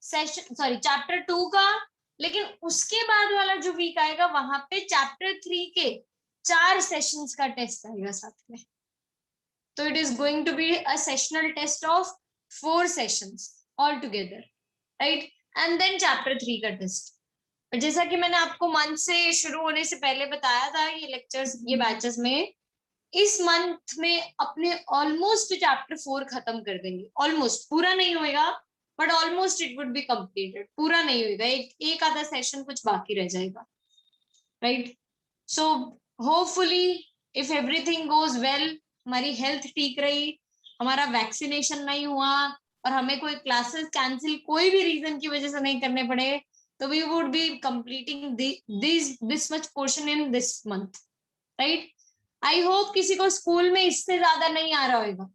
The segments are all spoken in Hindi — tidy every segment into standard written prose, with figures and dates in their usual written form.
चैप्टर 2 का, लेकिन उसके बाद वाला जो वीक आएगा वहां पे चैप्टर 3 के 4 सेशंस का टेस्ट आएगा साथ में। तो it is going to be a sessional test of 4 sessions all together, right, and then chapter 3 का टेस्ट। जैसा कि मैंने आपको मंथ से शुरू होने से पहले बताया था, ये लेक्चर्स, ये बैचेस में इस मंथ में अपने ऑलमोस्ट चैप्टर 4 खत्म कर देंगे। ऑलमोस्ट, पूरा नहीं होएगा but almost it would be completed. पूरा नहीं होएगा, एक आधा सेशन कुछ बाकी रह जाएगा, right. So hopefully if everything goes well, हमारी हेल्थ ठीक रही, हमारा वैक्सीनेशन नहीं हुआ और हमें कोई क्लासेस कैंसिल कोई भी रीजन की वजह से नहीं करने पड़े, तो we would be completing this much portion in this month, right. I hope किसी को स्कूल में इससे ज्यादा नहीं आ रहा होगा,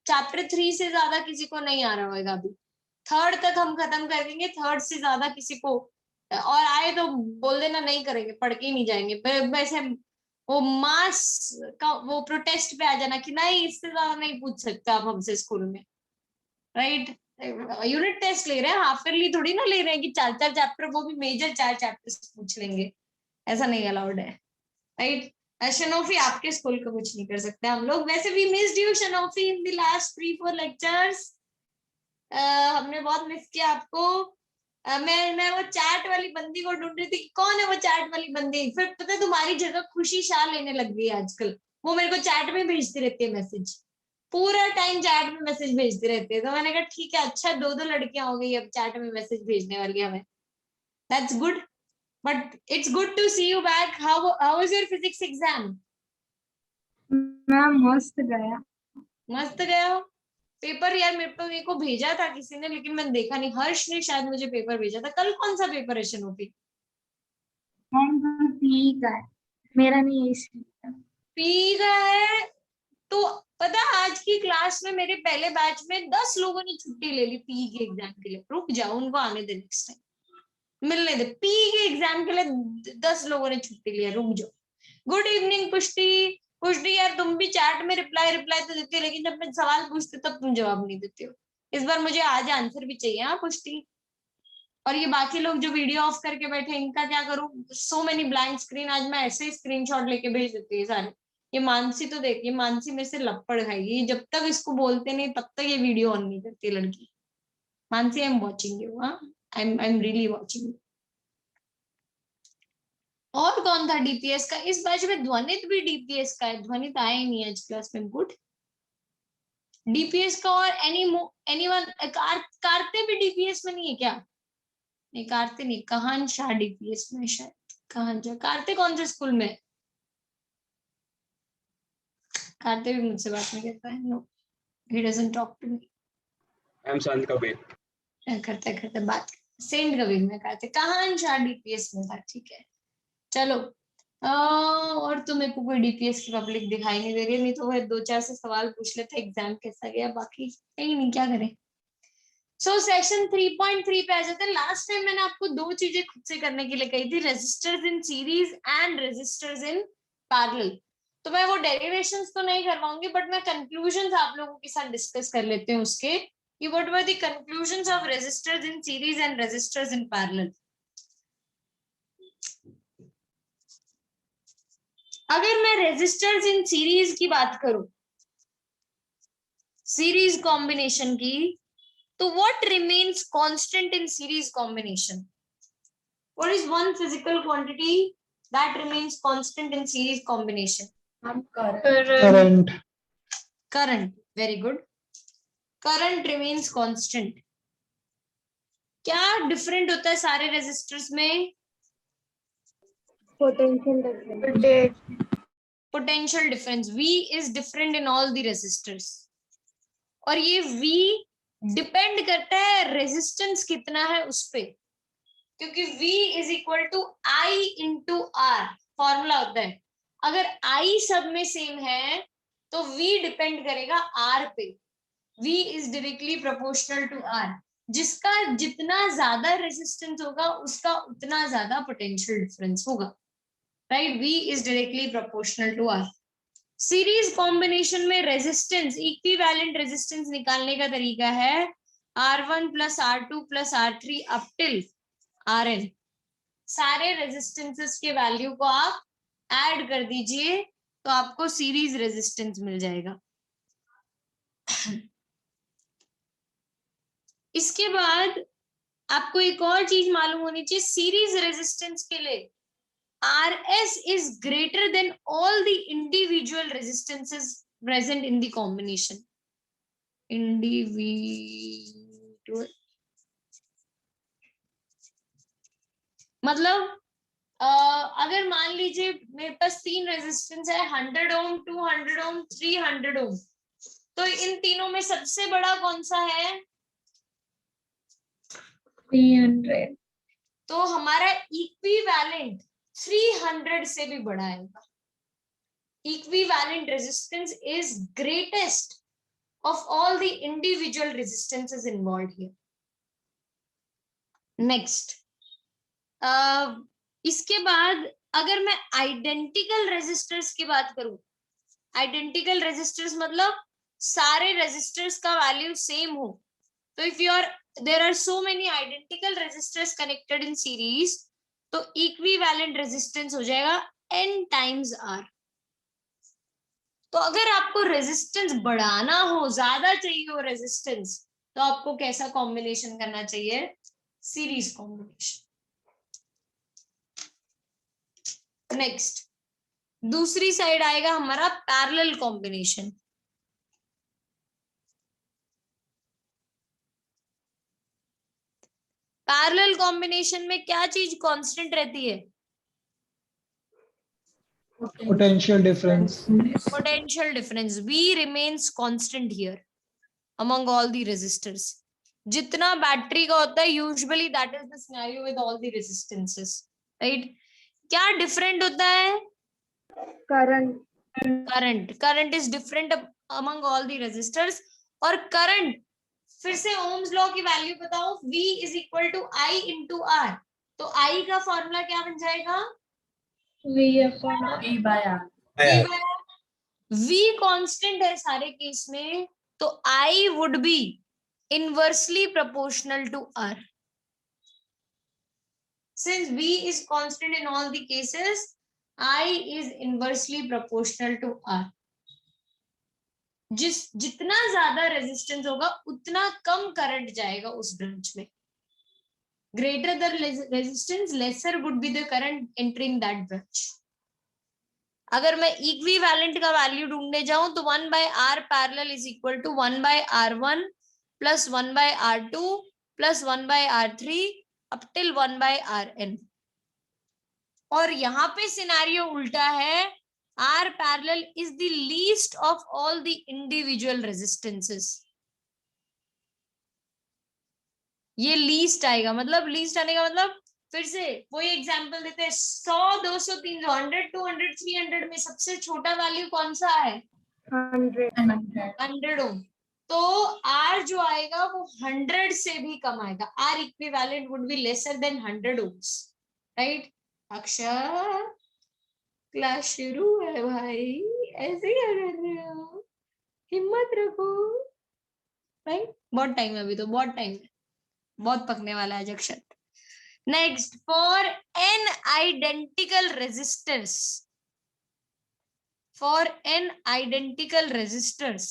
चैप्टर 3 से ज्यादा किसी को नहीं आ रहा होगा। अभी 3rd तक हम खत्म कर देंगे, 3rd से ज्यादा किसी को और आए तो बोल देना नहीं करेंगे, पढ़ के ही नहीं जाएंगे। वैसे वो मास का वो प्रोटेस्ट पे आ जाना कि नहीं, इससे ज्यादा नहीं पूछ सकते आप हमसे स्कूल में, राइट। यूनिट टेस्ट ले रहे हैं, हाफ ईयरली थोड़ी ना ले रहे हैं कि 4 चैप्टर, वो भी मेजर 4 चैप्टर्स पूछ लेंगे, ऐसा नहीं अलाउड है, राइट। शनोफी, आपके स्कूल को कुछ नहीं कर सकते हम लोग। वैसे भी मिस्ड यू शनोफी इन द लास्ट 3-4 लेक्चर्स, हमने बहुत मिस किया आपको। मैं वो चैट वाली बंदी को ढूंढ रही थी, कौन है वो चैट वाली बंदी। फिर पता है तुम्हारी जगह खुशी शाह लेने लग गई है आजकल, वो मेरे को चैट में भेजती रहती है मैसेज, पूरा टाइम चैट में मैसेज भेजती रहती है। तो मैंने कहा ठीक है, अच्छा 2-2 लड़कियां हो गई अब चैट में मैसेज भेजने वाली हमें, that's good. But it's good to see you back. How was your physics exam? Ma'am मस्त गया। मस्त गया हो। पेपर यार मेरे को भेजा था किसी ने, लेकिन मैंने देखा नहीं। हर्ष ने शायद मुझे पेपर भेजा था। कल कौन सा पेपर है शनोपी? मैम पी का है, मेरा नहीं है इसलिए। पी का है तो पता, आज की क्लास में मेरे पहले बैच में 10 लोगों ने छुट्टी ले ली पी के एग्जाम के लिए। रुक जाओ, उनको आने दे, नेक्स्ट टाइम मिलने दे। पी के एग्जाम के लिए 10 लोगों ने छुट्टी लिया, रुक जाओ। गुड इवनिंग पुष्टि। पुष्टि यार तुम भी चैट में रिप्लाई तो देती हो, लेकिन जब मैं सवाल पूछती तब तुम जवाब नहीं देती हो। इस बार मुझे आज आंसर भी चाहिए। हाँ पुष्टि। और ये बाकी लोग जो वीडियो ऑफ करके बैठे, इनका क्या करूं? So many blank screen. आज मैं ऐसे ही स्क्रीनशॉट लेके भेज देती है सारे। ये मानसी तो देखिए, मानसी मेरे से लपड़ खाएगी, जब तक इसको बोलते नहीं तब तक ये वीडियो ऑन नहीं करती लड़की। Mansi, I am watching you. हाँ, I am really watching you. और कौन था डीपीएस का इस बैच में? ध्वनित भी डीपीएस का है। ध्वनित आया ही नहीं आज क्लास में। गुड। डीपीएस का और एनीवन कार्ते भी डीपीएस में नहीं है क्या? नहीं, कार्ते नहीं, कहान शाह डीपीएस में शायद। कहान शाह। कार्ते कौन से स्कूल में? कार्ते भी मुझसे बात नहीं करता है। No, he doesn't talk to me. I am Sant Kabir. करते बात। सेंट कबीर में कार्ते। कहान शाह डीपीएस में था, ठीक है। चलो और तो मेरे को कोई डीपीएस की पब्लिक दिखाई नहीं दे रही, नहीं तो वह 2-4 से सवाल पूछ लेते एग्जाम कैसा गया, बाकी कहीं नहीं, क्या करें। सो सेशन 3.3 पे आ जाते हैं। लास्ट टाइम मैंने आपको 2 चीजें खुद से करने के लिए कही थी, resistors in series and resistors in parallel. तो मैं वो डेरिवेशंस तो नहीं करवाऊंगी, बट मैं कंक्लूजन आप लोगों के साथ डिस्कस कर लेते हैं उसके, कि what were the conclusions of resistors in series and resistors in parallel. अगर मैं रेजिस्टर्स इन सीरीज की बात करूं, सीरीज कॉम्बिनेशन की, तो what remains constant in series combination? What is one physical quantity that remains constant in series combination? Current. Current, very good. Current remains constant. क्या डिफरेंट होता है सारे रेजिस्टर्स में? Potential difference. Potential difference. V is different in all the resistors, और ये V डिपेंड करता है रेजिस्टेंस कितना है उस पे, क्योंकि V is equal to I into R formula होता है। अगर I सब में सेम है तो V डिपेंड करेगा R पे। V is directly proportional to R। जिसका जितना ज्यादा रेजिस्टेंस होगा उसका उतना ज्यादा पोटेंशियल डिफरेंस होगा, right. V is directly proportional to R। Series combination में रेजिस्टेंस, इक्विवेलेंट रेजिस्टेंस निकालने का तरीका है R1 plus R2 plus R3 up till Rn। सारे रेजिस्टेंसेस के वैल्यू को आप ऐड कर दीजिए तो आपको सीरीज रेजिस्टेंस मिल जाएगा। इसके बाद आपको एक और चीज मालूम होनी चाहिए, सीरीज रेजिस्टेंस के लिए Rs is greater than all the individual resistances present in the combination. Individual मतलब अगर मान लीजिए मेरे पास 3 रेजिस्टेंस है, 100 ओम, 200 ओम, 300 ओम, तो इन तीनों में सबसे बड़ा कौन सा है? 300। तो हमारा इक्विवेलेंट 300 से भी बड़ा आएगा। Equivalent resistance is greatest of all the individual resistances involved here. Next, इसके बाद अगर मैं आइडेंटिकल रेजिस्टर्स की बात करूं, आइडेंटिकल रेजिस्टर्स मतलब सारे रेजिस्टर्स का वैल्यू सेम हो, तो if you are there are so many identical resistors connected in series, तो equivalent resistance हो जाएगा n times r। तो अगर आपको रेजिस्टेंस बढ़ाना हो, ज्यादा चाहिए हो रेजिस्टेंस, तो आपको कैसा कॉम्बिनेशन करना चाहिए? Series combination. नेक्स्ट, दूसरी साइड आएगा हमारा पैरेलल कॉम्बिनेशन। पैरेलल कॉम्बिनेशन में क्या चीज कांस्टेंट रहती है? Potential difference. Potential difference V remains constant here among all the resistors. जितना बैटरी का होता है usually that is the scenario with all the resistances, right? क्या डिफरेंट होता है? Current is different among all the resistors. और करंट, फिर से ओम्स लॉ की वैल्यू बताओ, V is equal to I into R। तो I का फॉर्मूला क्या बन जाएगा? V कांस्टेंट है सारे केस में, तो I would be inversely proportional to R. Since V is constant in all the cases, I is inversely proportional to R. जितना ज्यादा रेजिस्टेंस होगा उतना कम करंट जाएगा उस ब्रांच में। Greater the resistance, lesser would be the current entering that branch. अगर मैं इक्विवेलेंट का वैल्यू ढूंढने जाऊं तो 1 by R parallel is equal to 1 by R1 plus 1 by R2 plus 1 by R3 up till 1 by Rn। और यहाँ पे सिनेरियो उल्टा है, R parallel is the least of all the individual resistances। ये लीस्ट आएगा, मतलब लीस्ट आने का मतलब, फिर से वही एग्जांपल देते हैं, 100, 200, 300, 100, 200, 300 में सबसे छोटा वैल्यू कौन सा है? 100 ओम। तो R जो आएगा वो 100 से भी कम आएगा। R equivalent would be lesser than 100 ohms, right? Akshar, class शुरू है भाई, ऐसे क्या कर रहे हो? हिम्मत रखो, राइट? बहुत टाइम है अभी, तो बहुत टाइम है, बहुत पकने वाला है अक्षर। Next, for n identical resistors, for n identical resistors,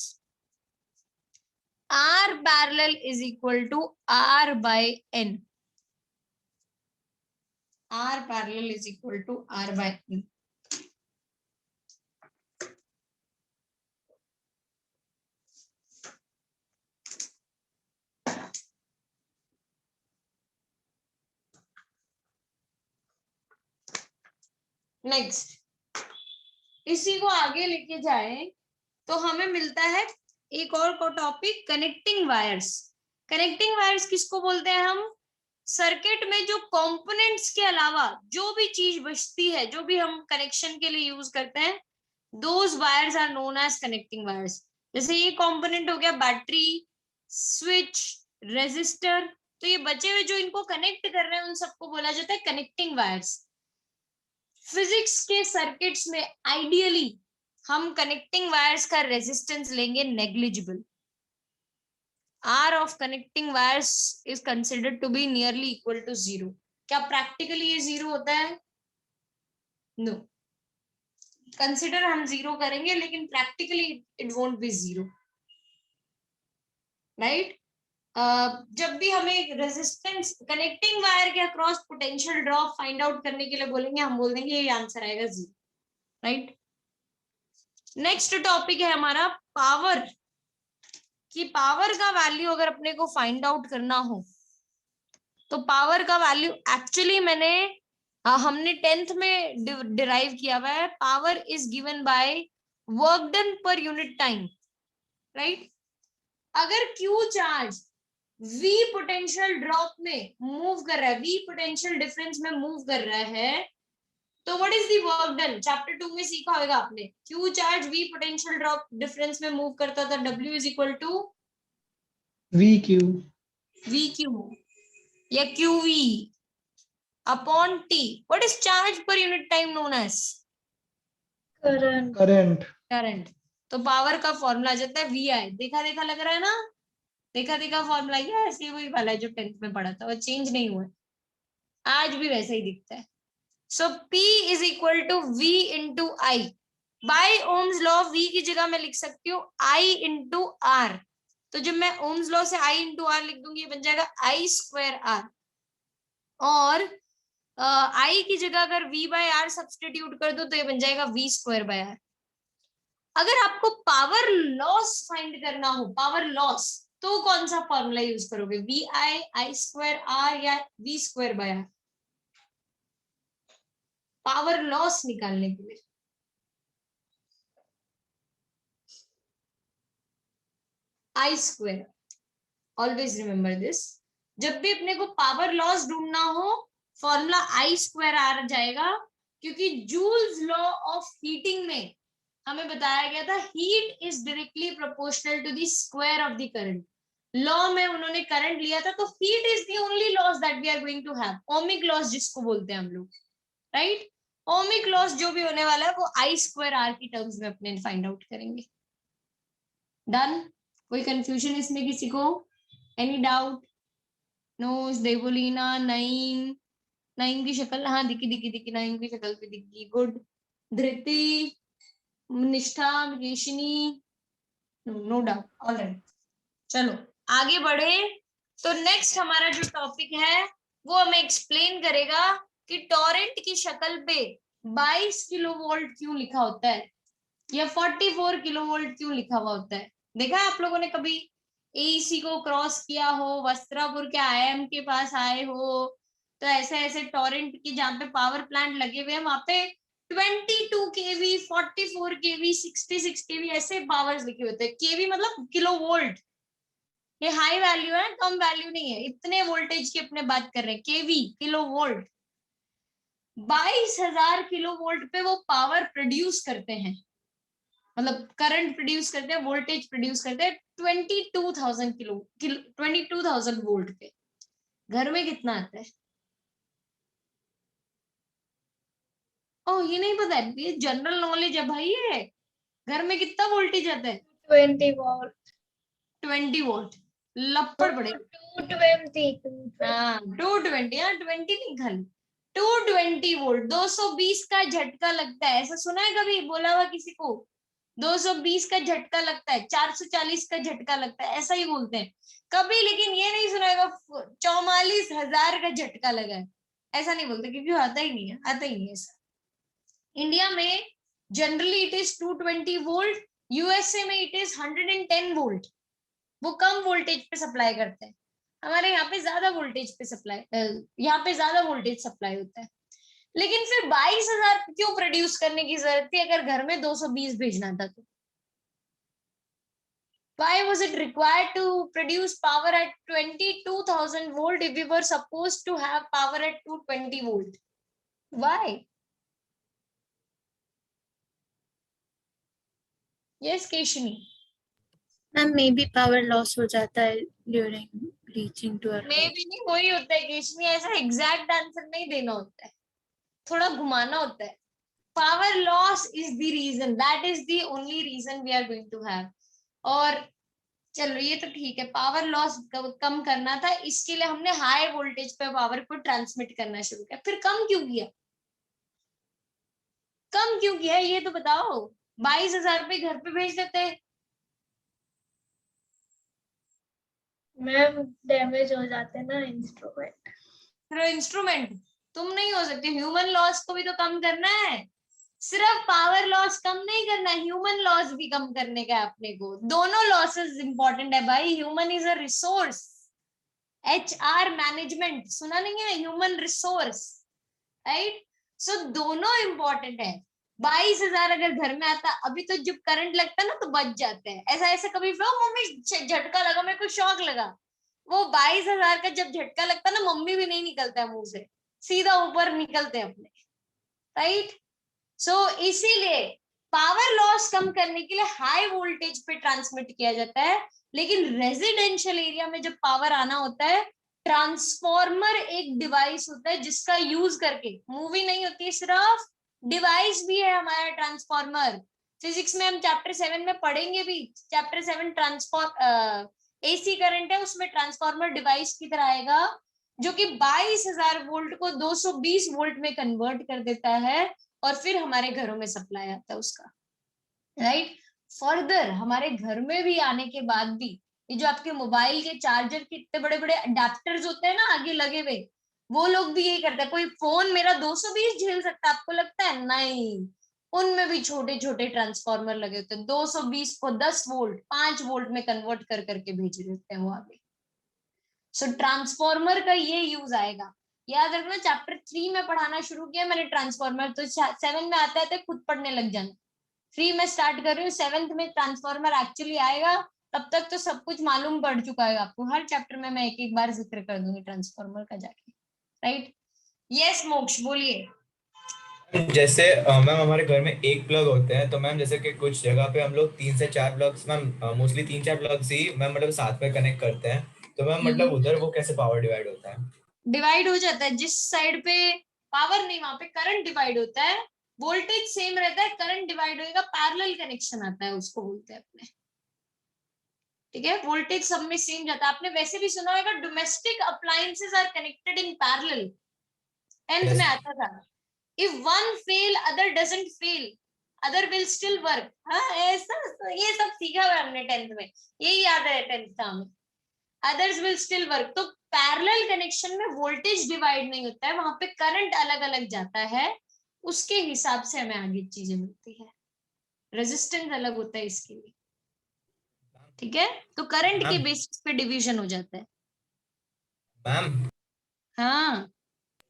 R parallel is equal to R by n। R parallel is equal to R by n। Next, इसी को आगे लेके जाए तो हमें मिलता है एक और को topic, connecting wires. Connecting wires किसको बोलते हैं हम? सर्किट में जो कंपोनेंट्स के अलावा जो भी चीज बचती है, जो भी हम कनेक्शन के लिए यूज करते हैं, those wires are known as connecting wires. जैसे ये कंपोनेंट हो गया बैटरी, स्विच, रेजिस्टर, तो ये बचे हुए जो इनको कनेक्ट कर रहे हैं उन सबको बोला जाता है कनेक्टिंग वायर्स। फिजिक्स के सर्किट्स में आइडियली हम कनेक्टिंग वायर्स का रेजिस्टेंस लेंगे negligible. R of connecting wires is considered to be nearly equal to 0। क्या प्रैक्टिकली ये 0 होता है? नो। कंसिडर हम 0 करेंगे लेकिन practically it won't be 0, right. जब भी हमें रेजिस्टेंस कनेक्टिंग वायर के across potential drop find out करने के लिए बोलेंगे, हम बोल देंगे ये आंसर आएगा 0, राइट। नेक्स्ट टॉपिक है हमारा पावर, कि पावर का वैल्यू अगर अपने को फाइंड आउट करना हो तो पावर का वैल्यू एक्चुअली हमने 10th में डिराइव किया हुआ है। Power is given by work done per unit time, right. अगर Q charge V potential drop में मूव कर रहा है, V पोटेंशियल डिफरेंस में मूव कर रहा है, तो what is the work done? Chapter 2 में सीखा होगा आपने। Q charge V potential drop difference में मूव करता था, W is equal to VQ VQ या QV upon T। What is charge per unit time known as? current current. तो पावर का फॉर्मूला आ जाता है VI। देखा देखा लग रहा है ना? देखा देखा फॉर्मूला ये ऐसे वही वाला है जो 10th में पढ़ा था, वो चेंज नहीं हुआ, आज भी वैसा ही दिखता है। So P is equal to V into I। By Ohm's law V की जगह मैं लिख सकती हूँ I इंटू R। तो जब मैं ओम्स लॉ से I इंटू R लिख दूंगी, ये बन जाएगा I स्क्वायर R। और I की जगह अगर V बाय R सब्सटीट्यूट कर दो तो ये बन जाएगा V स्क्वायर बाय R। अगर आपको पावर लॉस फाइंड करना हो, पावर लॉस, तो कौन सा फॉर्मूला यूज करोगे? VI, I स्क्वायर R या V square by R? Power loss निकालने के लिए I square. Always remember this. जब भी अपने को पावर लॉस ढूंढना हो, फॉर्मूला I स्क्वायर आ जाएगा, क्योंकि जूल्स लॉ ऑफ हीटिंग में हमें बताया गया था heat is directly proportional to the square of the current. Law में उन्होंने करंट लिया था, तो heat is the only loss that we are going to have, ohmic loss जिसको बोलते हैं हम लोग, राइट। ओमिक लॉस जो भी होने वाला है वो I स्क्वायर R की टर्म्स में अपने फाइंड आउट करेंगे। डन? कोई कंफ्यूजन इसमें किसी को? Any doubt? No? Debolina, Naeem, Naeem की शक्ल, हाँ दिखी दिखी दिखी, नईम की शक्ल भी दिखी, गुड। धृति, निष्ठा, केशिनी, नो डाउट, ऑलराइट। चलो आगे बढ़े। तो नेक्स्ट हमारा जो टॉपिक है वो हमें एक्सप्लेन करेगा कि टॉरेंट की शक्ल पे 22 किलोवोल्ट क्यों लिखा होता है या 44 किलोवोल्ट क्यों लिखा हुआ होता है। देखा है आप लोगों ने कभी एईसी को क्रॉस किया हो, वस्त्रापुर के आईएम के पास आए हो, तो ऐसे ऐसे टॉरेंट की जहाँ पे पावर प्लांट लगे हुए हैं वहां पे 22 केवी, 44 केवी, 66 केवी ऐसे पावर्स लिखे होते हैं। केवी मतलब किलोवोल्ट, ये हाई वैल्यू है, कम वैल्यू नहीं है, इतने वोल्टेज की अपने बात कर रहे हैं। केवी किलो वोल्ट, 22,000 किलो वोल्ट पे वो पावर प्रोड्यूस करते हैं, मतलब करंट प्रोड्यूस करते हैं, वोल्टेज प्रोड्यूस करते हैं 22,000 22,000 वोल्ट पे। घर में कितना आता है? ओह ये नहीं पता है, ये जनरल नॉलेज है भाई। ये घर में कितना वोल्टेज आता है? 20 वोल्ट। 20 वोल्ट। लपड़ पड़े। 220। हाँ 220, हाँ 20 नहीं खाली 220 वोल्ट। 220 का झटका लगता है, ऐसा सुना है कभी बोला हुआ किसी को? 220 का झटका लगता है, 440 का झटका लगता है, ऐसा ही बोलते हैं कभी। लेकिन ये नहीं सुना होगा 44,000 का झटका लगा है, ऐसा नहीं बोलते, क्योंकि आता ही नहीं है, आता ही नहीं है ऐसा। इंडिया में generally it is 220 volt, USA में इट इज 110 वोल्ट। वो कम वोल्टेज पे सप्लाई करते हैं, हमारे यहाँ पे ज्यादा वोल्टेज पे सप्लाई, यहाँ पे ज्यादा वोल्टेज सप्लाई होता है। लेकिन फिर 22,000 क्यों प्रोड्यूस करने की जरूरत थी अगर घर में 220 भेजना था तो? Why was it required to produce power at 22,000 volt if we were supposed to have power at 220 volt? Why? Yes, Keshini. Ma'am may be power loss हो जाता है ड्यूरिंग रीचिंग टू मे भी नहीं, वही होता है केशनी, ऐसा एग्जैक्ट आंसर नहीं देना होता है, थोड़ा घुमाना होता है। power loss is the reason, that is the only reason we are going to have. और चलो ये तो ठीक है, पावर लॉस कम करना था, इसके लिए हमने हाई वोल्टेज पे पावर को ट्रांसमिट करना शुरू किया। फिर कम क्यों किया, कम क्यों किया ये तो बताओ। 22,000 रुपये घर पे भेज देते। मैम डैमेज हो जाते ना इंस्ट्रूमेंट। फिर इंस्ट्रूमेंट तुम नहीं हो सकते, ह्यूमन लॉस को भी तो कम करना है, सिर्फ पावर लॉस कम नहीं करना, ह्यूमन लॉस भी कम करने का है अपने को। दोनों लॉसेस इंपॉर्टेंट है भाई, human is a resource. HR management सुना नहीं है, ह्यूमन रिसोर्स, राइट। सो दोनों इंपॉर्टेंट है। 22,000 अगर घर में आता, अभी तो जब करंट लगता है ना तो बच जाते हैं, ऐसा ऐसा कभी मम्मी झटका लगा, मेरे को शॉक लगा, वो 22,000 का जब झटका लगता है ना, मम्मी भी नहीं निकलता है मुंह से, सीधा ऊपर निकलते हैं अपने, राइट। सो इसीलिए पावर लॉस कम करने के लिए हाई वोल्टेज पे ट्रांसमिट किया जाता है। लेकिन रेजिडेंशियल एरिया में जब पावर आना होता है, ट्रांसफॉर्मर एक डिवाइस होता है जिसका यूज करके, मूवी नहीं होती सिर्फ, डिवाइस भी है हमारा ट्रांसफॉर्मर। फिजिक्स में हम चैप्टर 7 में पढ़ेंगे भी, चैप्टर 7 AC करंट है, उसमें ट्रांसफॉर्मर डिवाइस की तरह आएगा, जो कि 22,000 वोल्ट को 220 वोल्ट में कन्वर्ट कर देता है, और फिर हमारे घरों में सप्लाई आता है उसका, राइट। फर्दर हमारे घर में भी आने के बाद भी, ये जो आपके मोबाइल के चार्जर के इतने बड़े बड़े अडेप्टर्स होते हैं ना आगे लगे हुए, वो लोग भी यही करते हैं। कोई फोन मेरा 220 झेल सकता है आपको लगता है, नहीं, उनमें भी छोटे छोटे ट्रांसफॉर्मर लगे होते हैं, 220 को 10 वोल्ट 5 वोल्ट में कन्वर्ट कर करके भेज देते हैं वो आगे। सो ट्रांसफॉर्मर का ये यूज आएगा, याद रखना। चैप्टर 3 में पढ़ाना शुरू किया मैंने ट्रांसफॉर्मर, तो 7 में आता है तो खुद पढ़ने लग जाना। 3 में स्टार्ट कर रही हूँ, 7th में ट्रांसफॉर्मर एक्चुअली आएगा, तब तक तो सब कुछ मालूम पड़ चुका है आपको। हर चैप्टर में मैं एक एक बार जिक्र कर दूंगी ट्रांसफॉर्मर का जाके, राइट। यस मोक्ष बोलिए। जैसे मैम हमारे घर में एक प्लग होते हैं, तो मैम जैसे कि कुछ जगह पे हम लोग 3 से 4 प्लग्स, मैम मोस्टली 3-4 प्लग्स ही मैम मतलब साथ में कनेक्ट करते हैं, तो मैम मतलब उधर वो कैसे पावर डिवाइड होता है? डिवाइड हो जाता है, जिस साइड पे पावर नहीं वहां पे करंट डिवाइड होता है, वोल्टेज सेम रहता है, करंट डिवाइड होएगा, पैरेलल कनेक्शन आता है उसको बोलते हैं अपने, ठीक है। वोल्टेज सब में सेम जाता है। आपने वैसे भी सुना होगा domestic appliances are connected in parallel, 10th में आता था। If one fail other doesn't fail, other will still work. हाँ ऐसा ये सब सीखा हुआ हमने 10th में, यही याद है 10th का हमें, अदर्स विल स्टिल वर्क। तो पैरेलल कनेक्शन में वोल्टेज डिवाइड नहीं होता है, वहां पे करंट अलग अलग जाता है, उसके हिसाब से हमें आगे चीजें मिलती है, रेजिस्टेंस अलग होता है इसके लिए, ठीक है। तो करंट के मैम बेसिस पे डिवीजन हो जाता है। मैम हाँ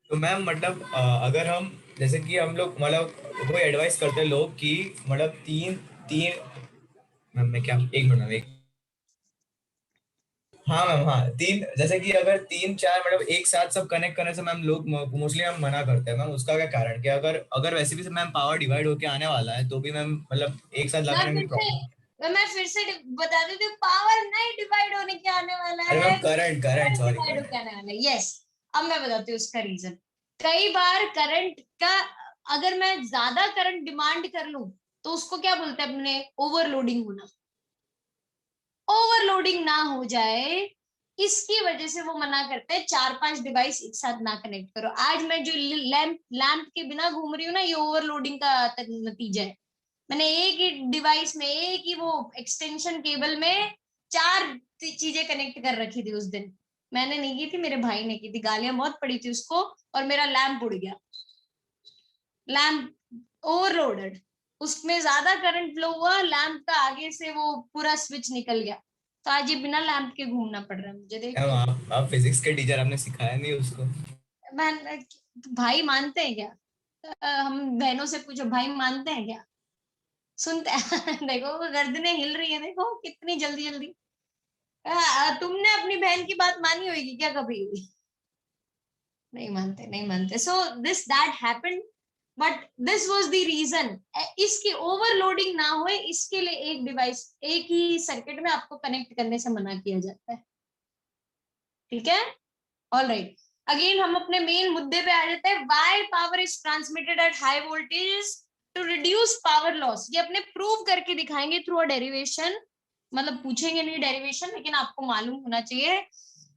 तो मैम मतलब अगर हम जैसे कि हम लोग मतलब वो एडवाइस करते हैं लोग कि मतलब तीन तीन मैम मैं क्या एक मिनट मैम एक हाँ मैम हाँ तीन, जैसे कि अगर 3-4 मतलब एक साथ सब कनेक्ट करने से मैम लोग मोस्टली हम मना करते हैं मैम, उसका क्या कारण? कि अगर अगर वैसे भी मैम पावर डिवाइड होके आने वाला है तो भी मैम मतलब एक साथ लगाने में प्रॉब्लम? मैं फिर से बता देती हूँ, पावर नहीं डिवाइड होने के आने वाला अरे है, ma'am current current sorry divide होके आने वाला है। यस, अब मैं बताती हूँ उसका रीजन। कई बार करंट का, अगर मैं ज्यादा करंट डिमांड कर लूं तो उसको क्या बोलते हैं अपने, ओवरलोडिंग होना। ओवरलोडिंग ना हो जाए इसकी वजह से वो मना करते हैं 4-5 डिवाइस एक साथ ना कनेक्ट करो। आज मैं जो लैंप के बिना घूम रही हूँ ना, ये ओवरलोडिंग का नतीजा है। मैंने एक ही डिवाइस में, एक ही वो एक्सटेंशन केबल में 4 चीजें कनेक्ट कर रखी थी उस दिन। मैंने नहीं की थी, मेरे भाई ने की थी, गालियां बहुत पड़ी थी उसको, और मेरा लैंप उड़ गया, लैंप ओवरलोडेड, उसमें ज्यादा करंट फ्लो हुआ, लैंप का आगे से वो पूरा स्विच निकल गया, तो आज ये बिना लैंप के घूमना पड़ रहा है मुझे, देख मैम लो। आप फिजिक्स के टीचर, आपने सिखाया नहीं उसको? मैं, भाई मानते हैं क्या? हम बहनों से पूछो, भाई मानते हैं क्या? सुनते हैं देखो गर्दनें हिल रही है, देखो कितनी जल्दी जल्दी। तुमने अपनी बहन की बात मानी होगी क्या कभी? नहीं मानते, नहीं मानते। So this that happened, but this was the reason. इसकी ओवरलोडिंग ना हो इसके लिए एक डिवाइस, एक ही सर्किट में आपको कनेक्ट करने से मना किया जाता है, ठीक है। ऑलराइट, अगेन हम अपने मेन मुद्दे पे आ जाते हैं। Why power is transmitted at high voltage? To reduce power loss, ये अपने प्रूव करके दिखाएंगे थ्रू अ डेरिवेशन, मतलब पूछेंगे नहीं डेरिवेशन, लेकिन आपको मालूम होना चाहिए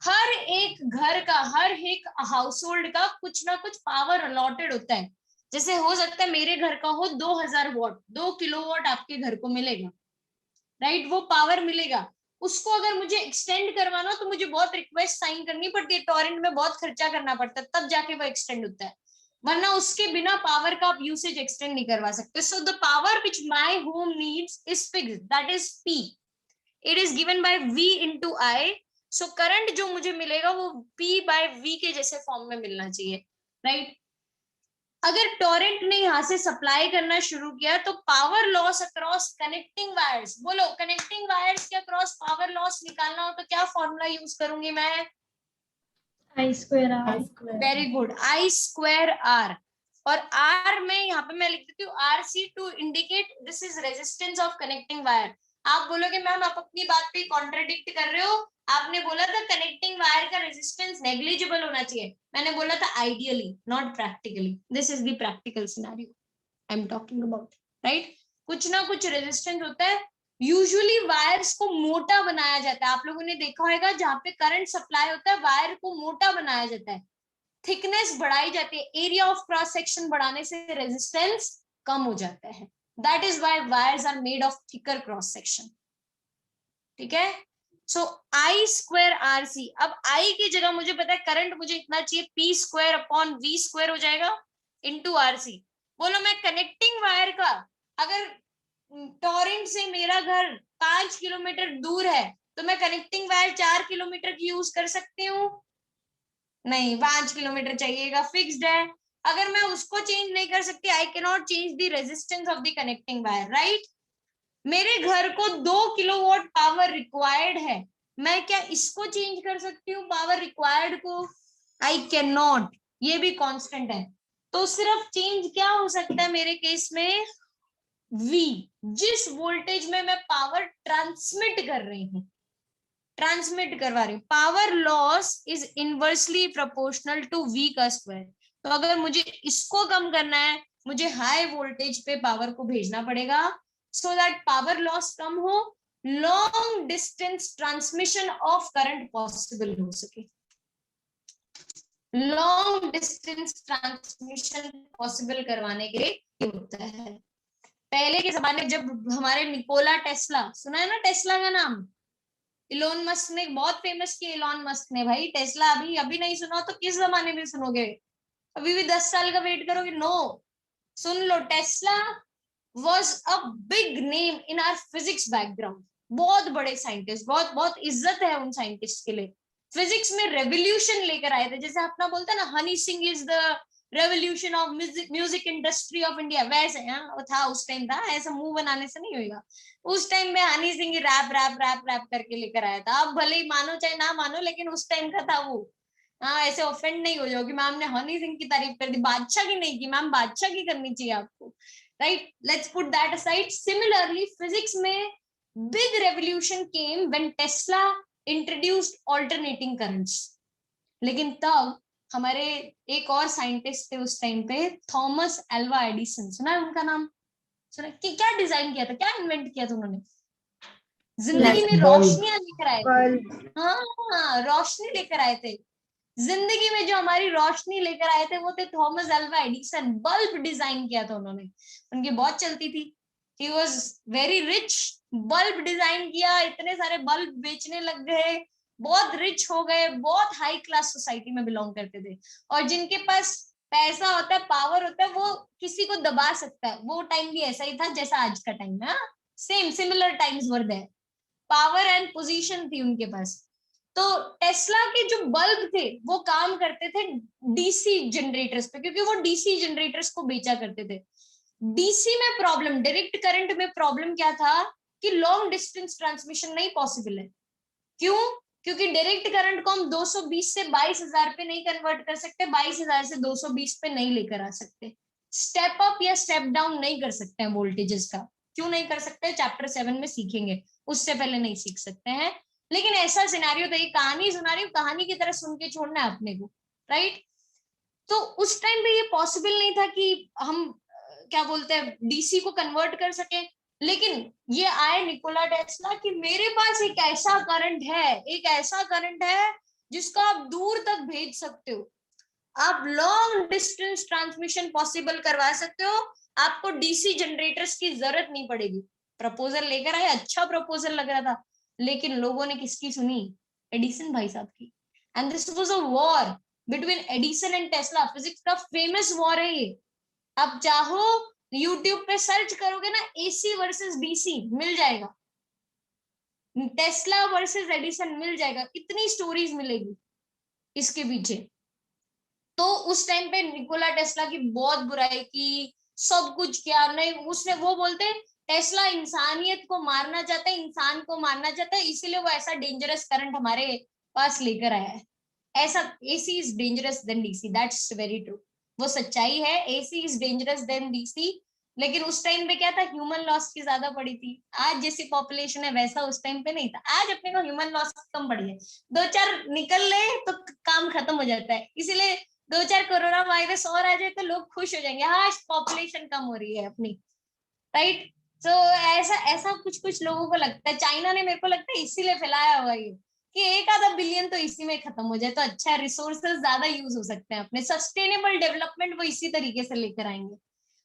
हर एक घर का, हर एक हाउस होल्ड का कुछ ना कुछ पावर अलॉटेड होता है। जैसे हो सकता है मेरे घर का हो 2000 वॉट, 2 किलोवाट आपके घर को मिलेगा, राइट, वो पावर मिलेगा। उसको अगर मुझे एक्सटेंड करवाना हो तो मुझे बहुत रिक्वेस्ट साइन करनी पड़ती है, टॉरेंट में बहुत खर्चा करना पड़ता है, तब जाके वो एक्सटेंड होता है, वरना उसके बिना पावर का आप यूसेज एक्सटेंड नहीं करवा सकते। So the power which my home needs is fixed, that is P, it is given bye V into I। So current जो मुझे मिलेगा वो P by V के जैसे फॉर्म में मिलना चाहिए, राइट। अगर टॉरेंट ने यहां से सप्लाई करना शुरू किया तो power loss across connecting wires, बोलो कनेक्टिंग वायर्स के अक्रॉस पावर लॉस निकालना हो तो क्या फॉर्मूला यूज करूंगी मैं? I square R। Very good, I square R। और R में यहाँ पे मैं लिख देती हूँ RC to indicate this is resistance of connecting wire. आप बोलोगे मैम आप अपनी बात पे कॉन्ट्रडिक्ट कर रहे हो, आपने बोला था कनेक्टिंग वायर का रेजिस्टेंस नेग्लिजिबल होना चाहिए, मैंने बोला था ideally not practically, this is the practical scenario I am talking about, right. कुछ ना कुछ रेजिस्टेंस होता है, यूजुअली वायर्स को मोटा बनाया जाता है, आप लोगों ने देखा होगा जहां पे करंट सप्लाई होता है वायर को मोटा बनाया जाता है, थिकनेस बढ़ाई जाती है, एरिया ऑफ क्रॉस सेक्शन बढ़ाने से रेजिस्टेंस कम हो जाता है, that is why wires are made of thicker cross section, ठीक है। सो I स्क्वायर RC, अब I की जगह मुझे पता है करंट मुझे इतना चाहिए, P square upon V square हो जाएगा इनटू RC। बोलो मैं कनेक्टिंग वायर का, अगर टॉरेंट से मेरा घर 5 किलोमीटर दूर है तो मैं कनेक्टिंग वायर 4 किलोमीटर की यूज कर सकती हूँ? नहीं, 5 किलोमीटर चाहिएगा, फिक्स्ड है। अगर मैं उसको चेंज नहीं कर सकती, I can not change the resistance of the connecting wire, right. मेरे घर को 2 किलोवाट पावर रिक्वायर्ड है, मैं क्या इसको चेंज कर सकती हूँ पावर रिक्वायर्ड को? आई कैन नॉट, ये भी कांस्टेंट है। तो सिर्फ चेंज क्या हो सकता है मेरे केस में? V, जिस वोल्टेज में मैं पावर ट्रांसमिट कर रही हूँ, ट्रांसमिट करवा रही हूँ, power loss is inversely proportional to V का स्क्वायर। तो अगर मुझे इसको कम करना है, मुझे हाई वोल्टेज पे पावर को भेजना पड़ेगा, सो दैट पावर लॉस कम हो, long distance transmission of current possible हो सके। लॉन्ग डिस्टेंस ट्रांसमिशन पॉसिबल करवाने के लिए होता है। पहले के जमाने जब हमारे निकोला टेस्ला, सुना है ना टेस्ला का नाम? इलोन मस्क ने बहुत फेमस किया, इलोन मस्क ने, भाई टेस्ला अभी अभी नहीं सुना तो किस जमाने में सुनोगे? अभी भी 10 साल का वेट करोगे? नो, सुन लो, Tesla was a big name in our physics background, बहुत बड़े साइंटिस्ट, बहुत बहुत इज्जत है उन साइंटिस्ट के लिए, फिजिक्स में रेवोल्यूशन लेकर आए थे। जैसे अपना बोलते हैं ना Honey Singh is the revolution of music industry of India, वैसे वो था उस टाइम, था ऐसा मुंह बनाने से नहीं होगा, उस टाइम में Honey Singh rap rap rap rap करके लेकर आया था। आप भले ही मानो चाहे ना मानो, लेकिन उस टाइम का था वो। हाँ, ऐसे ऑफेंड नहीं हो जाओगे, मैम ने हनी सिंह की तारीफ कर दी, बादशाह की नहीं की, मैम बादशाह की करनी चाहिए आपको, right? Let's put that aside. Similarly, physics में big revolution came when Tesla introduced alternating currents. लेकिन तब हमारे एक और साइंटिस्ट थे उस टाइम पे, थॉमस एल्वा एडिसन, सुना है उनका नाम? सुना कि क्या डिजाइन किया था, क्या इन्वेंट किया था उन्होंने? जिंदगी में रोशनियां लेकर आए थे, हाँ रोशनी लेकर आए थे, जिंदगी में जो हमारी रोशनी लेकर आए थे वो थे Thomas Alva Edison. Bulb design किया था उन्होंने, उनकी बहुत चलती थी, he was very rich, bulb design किया, इतने सारे बल्ब बेचने लग गए, बहुत रिच हो गए, बहुत हाई क्लास सोसाइटी में बिलोंग करते थे। और जिनके पास पैसा होता है, पावर होता है, वो किसी को दबा सकता है। वो टाइम भी ऐसा ही था जैसा आज का टाइम है, same similar times were there, power and position थी उनके पास। तो टेस्ला के जो बल्ब थे वो काम करते थे डीसी जनरेटर्स पे, क्योंकि वो डीसी जनरेटर्स को बेचा करते थे। डीसी में प्रॉब्लम, डायरेक्ट करंट में प्रॉब्लम क्या था कि लॉन्ग डिस्टेंस ट्रांसमिशन नहीं पॉसिबल है। क्यों? क्योंकि डायरेक्ट करंट को हम 220 से 22,000 पे नहीं कन्वर्ट कर सकते, 22,000 से 220 पे नहीं लेकर आ सकते, स्टेप अप या स्टेप डाउन नहीं कर सकते हैं वोल्टेजेस का। क्यों नहीं कर सकते? चैप्टर 7 में सीखेंगे, उससे पहले नहीं सीख सकते हैं। लेकिन ऐसा सिनेरियो था, ये कहानी सुना रही हूँ, कहानी की तरह सुन के छोड़ना है अपने को, राइट। तो उस टाइम पे ये पॉसिबल नहीं था कि हम क्या बोलते हैं डीसी को कन्वर्ट कर सके। लेकिन ये आए निकोला टेस्ला कि मेरे पास एक ऐसा करंट है जिसको आप दूर तक भेज सकते हो, आप लॉन्ग डिस्टेंस ट्रांसमिशन पॉसिबल करवा सकते हो, आपको डीसी जनरेटर्स की जरूरत नहीं पड़ेगी। प्रपोजल लेकर आए, अच्छा प्रपोजल लग रहा था, लेकिन लोगों ने किसकी सुनी? एडिसन भाई साहब की। And this was a war between Edison and Tesla, physics का फेमस वॉर है ये। आप चाहो यूट्यूब पे सर्च करोगे ना, एसी वर्सेस डीसी मिल जाएगा, टेस्ला वर्सेस एडिसन मिल जाएगा, इतनी स्टोरीज मिलेगी इसके पीछे। तो उस टाइम पे निकोला टेस्ला की बहुत बुराई की, सब कुछ किया नहीं उसने। वो बोलते टेस्ला इंसानियत को मारना चाहता है, इंसान को मारना चाहता है, इसीलिए वो ऐसा डेंजरस करंट हमारे पास लेकर आया है। ऐसा AC is dangerous than DC, that's very true, वो सच्चाई है, AC is dangerous than DC. लेकिन उस टाइम पे क्या था, ह्यूमन लॉस की ज्यादा पड़ी थी। आज जैसी पॉपुलेशन है वैसा उस टाइम पे नहीं था। आज अपने को ह्यूमन लॉस कम पड़ी है, 2-4 निकल ले तो काम खत्म हो जाता है। इसीलिए 2-4 कोरोना वायरस और आ जाए तो लोग खुश हो जाएंगे, हाँ पॉपुलेशन कम हो रही है अपनी, राइट। तो ऐसा ऐसा कुछ लोगों को लगता है। चाइना ने मेरे को लगता है इसीलिए फैलाया हुआ ये कि 1-आधा बिलियन तो इसी में खत्म हो जाए तो अच्छा, रिसोर्सेज ज्यादा यूज हो सकते हैं, अपने सस्टेनेबल डेवलपमेंट वो इसी तरीके से लेकर आएंगे।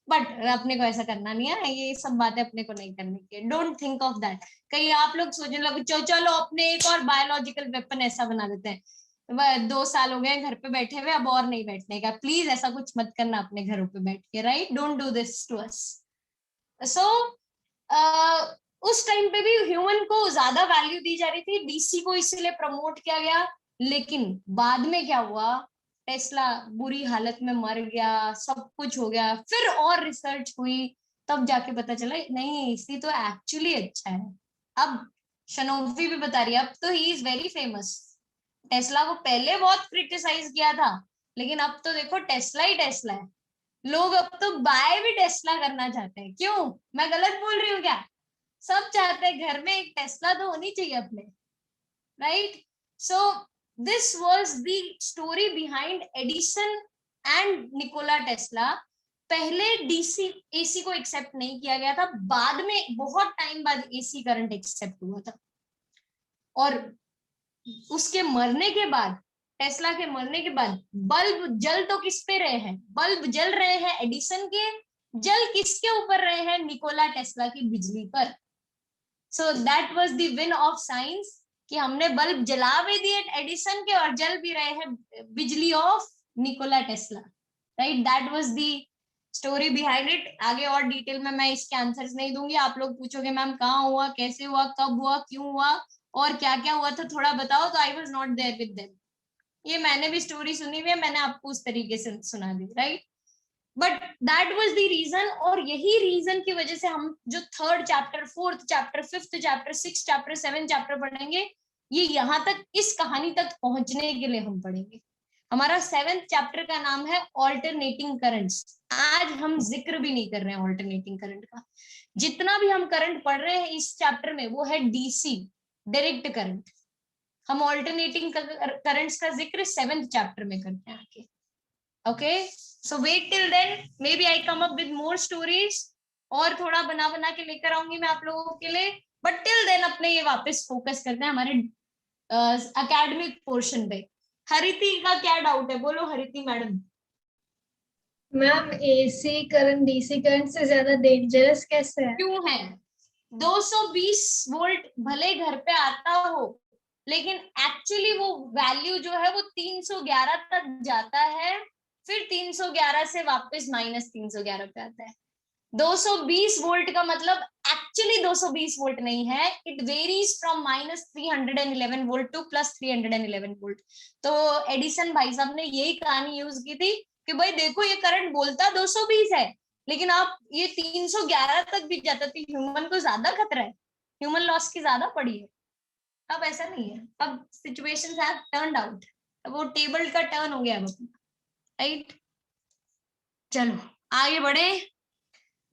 बट अपने को ऐसा करना नहीं है, ये सब बातें अपने को नहीं करनी चाहिए। Don't think of that. कहीं आप लोग सोचने लगे चलो अपने एक और बायोलॉजिकल वेपन ऐसा बना देते हैं, 2 साल हो गए घर पे बैठे हुए, अब और नहीं बैठने का। प्लीज ऐसा कुछ मत करना अपने घरों पे बैठ के, right. Don't do this to us. So उस टाइम पे भी ह्यूमन को ज्यादा वैल्यू दी जा रही थी, डीसी को इसीलिए प्रमोट किया गया। लेकिन बाद में क्या हुआ, टेस्ला बुरी हालत में मर गया, सब कुछ हो गया, फिर और रिसर्च हुई, तब जाके पता चला नहीं इसी तो एक्चुअली अच्छा है। अब शनोवी भी बता रही है, अब तो he is very famous. Tesla को पहले बहुत क्रिटिसाइज किया था, लेकिन अब तो देखो टेस्ला ही टेस्ला है। लोग अब तो बाय भी टेस्ला करना चाहते हैं। क्यों, मैं गलत बोल रही हूँ क्या? सब चाहते हैं घर में एक टेस्ला तो होनी चाहिए अपने, right. So this was the story behind Edison and Nikola Tesla. पहले डीसी एसी को एक्सेप्ट नहीं किया गया था, बाद में बहुत टाइम बाद एसी करंट एक्सेप्ट हुआ था। और उसके मरने के बाद, टेस्ला के मरने के बाद, बल्ब जल तो किस पे रहे हैं? बल्ब जल रहे हैं एडिसन के, जल किसके ऊपर रहे हैं? निकोला टेस्ला की बिजली पर। So that was the win of science कि हमने बल्ब जला भी दिए एडिसन के और जल भी रहे हैं बिजली of Nikola Tesla, right. That was the story behind it. आगे और डिटेल में मैं इसके आंसर्स नहीं दूंगी। आप लोग पूछोगे मैम कहाँ हुआ, कैसे हुआ, कब हुआ, क्यों हुआ और क्या क्या हुआ था, थोड़ा बताओ। तो I was not there with them. ये मैंने भी स्टोरी सुनी हुई है, मैंने आपको उस तरीके से सुना दी, right. But that was the reason, और यही रीजन की वजह से हम जो 3rd chapter, 4th chapter, 5th chapter, 6th chapter, 7th chapter पढ़ेंगे, ये यहाँ तक, इस कहानी तक पहुंचने के लिए हम पढ़ेंगे। हमारा 7th चैप्टर का नाम है ऑल्टरनेटिंग करंट्स। आज हम जिक्र भी नहीं कर रहे हैं ऑल्टरनेटिंग करंट का। जितना भी हम करंट पढ़ रहे हैं इस चैप्टर में वो है डीसी, डायरेक्ट करंट। हम ऑल्टरनेटिंग करंट्स का जिक्र 7th चैप्टर में करते हैं आगे। Okay, so wait till then, maybe I come up with more stories, और थोड़ा बना बना के लेकर आऊंगी मैं आप लोगों के लिए। बट टिल देन अपने ये वापस फोकस करते हैं हमारे एकेडमिक पोर्शन पे। हरिति का क्या डाउट है, बोलो Hariti madam. Ma'am AC current DC current से ज्यादा डेंजरस कैसे है? क्यों है? 220 वोल्ट भले घर पे आता हो, लेकिन एक्चुअली वो वैल्यू जो है वो 311 तक जाता है, फिर 311 से वापस -311 पे आता है। 220 वोल्ट का मतलब एक्चुअली 220 वोल्ट नहीं है, it varies from -311 volt to +311 volt. तो एडिसन भाई साहब ने यही कहानी यूज की थी कि भाई देखो ये करंट बोलता 220 है, लेकिन आप ये 311 तक भी जाता, तो ह्यूमन को ज्यादा खतरा है, ह्यूमन लॉस की ज्यादा पड़ी है। अब ऐसा नहीं है, अब सिचुएशंस हैव टर्न्ड आउट, अब वो टेबल का टर्न हो गया अब, राइट। चलो आगे बढ़े।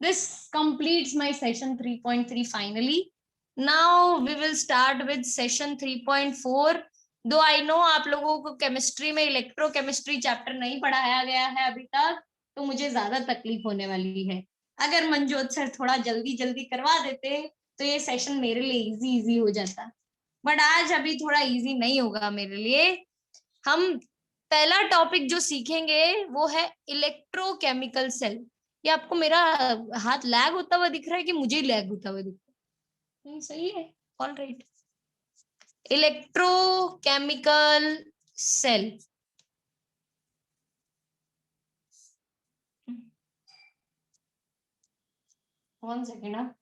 This completes my session 3.3 finally. Now we will start with session 3.4. Though I know आप लोगों को केमिस्ट्री में इलेक्ट्रोकेमिस्ट्री चैप्टर नहीं पढ़ाया गया है अभी तक, तो मुझे ज्यादा तकलीफ होने वाली है। अगर मंजोत सर थोड़ा जल्दी जल्दी करवा देते तो ये सेशन मेरे लिए इजी इजी हो जाता, बट आज अभी थोड़ा इजी नहीं होगा मेरे लिए। हम पहला टॉपिक जो सीखेंगे वो है इलेक्ट्रोकेमिकल सेल। ये आपको मेरा हाथ लैग होता हुआ दिख रहा है कि मुझे ही लैग होता हुआ दिख रहा है? नहीं, सही है, all right. Electrochemical cell, one second.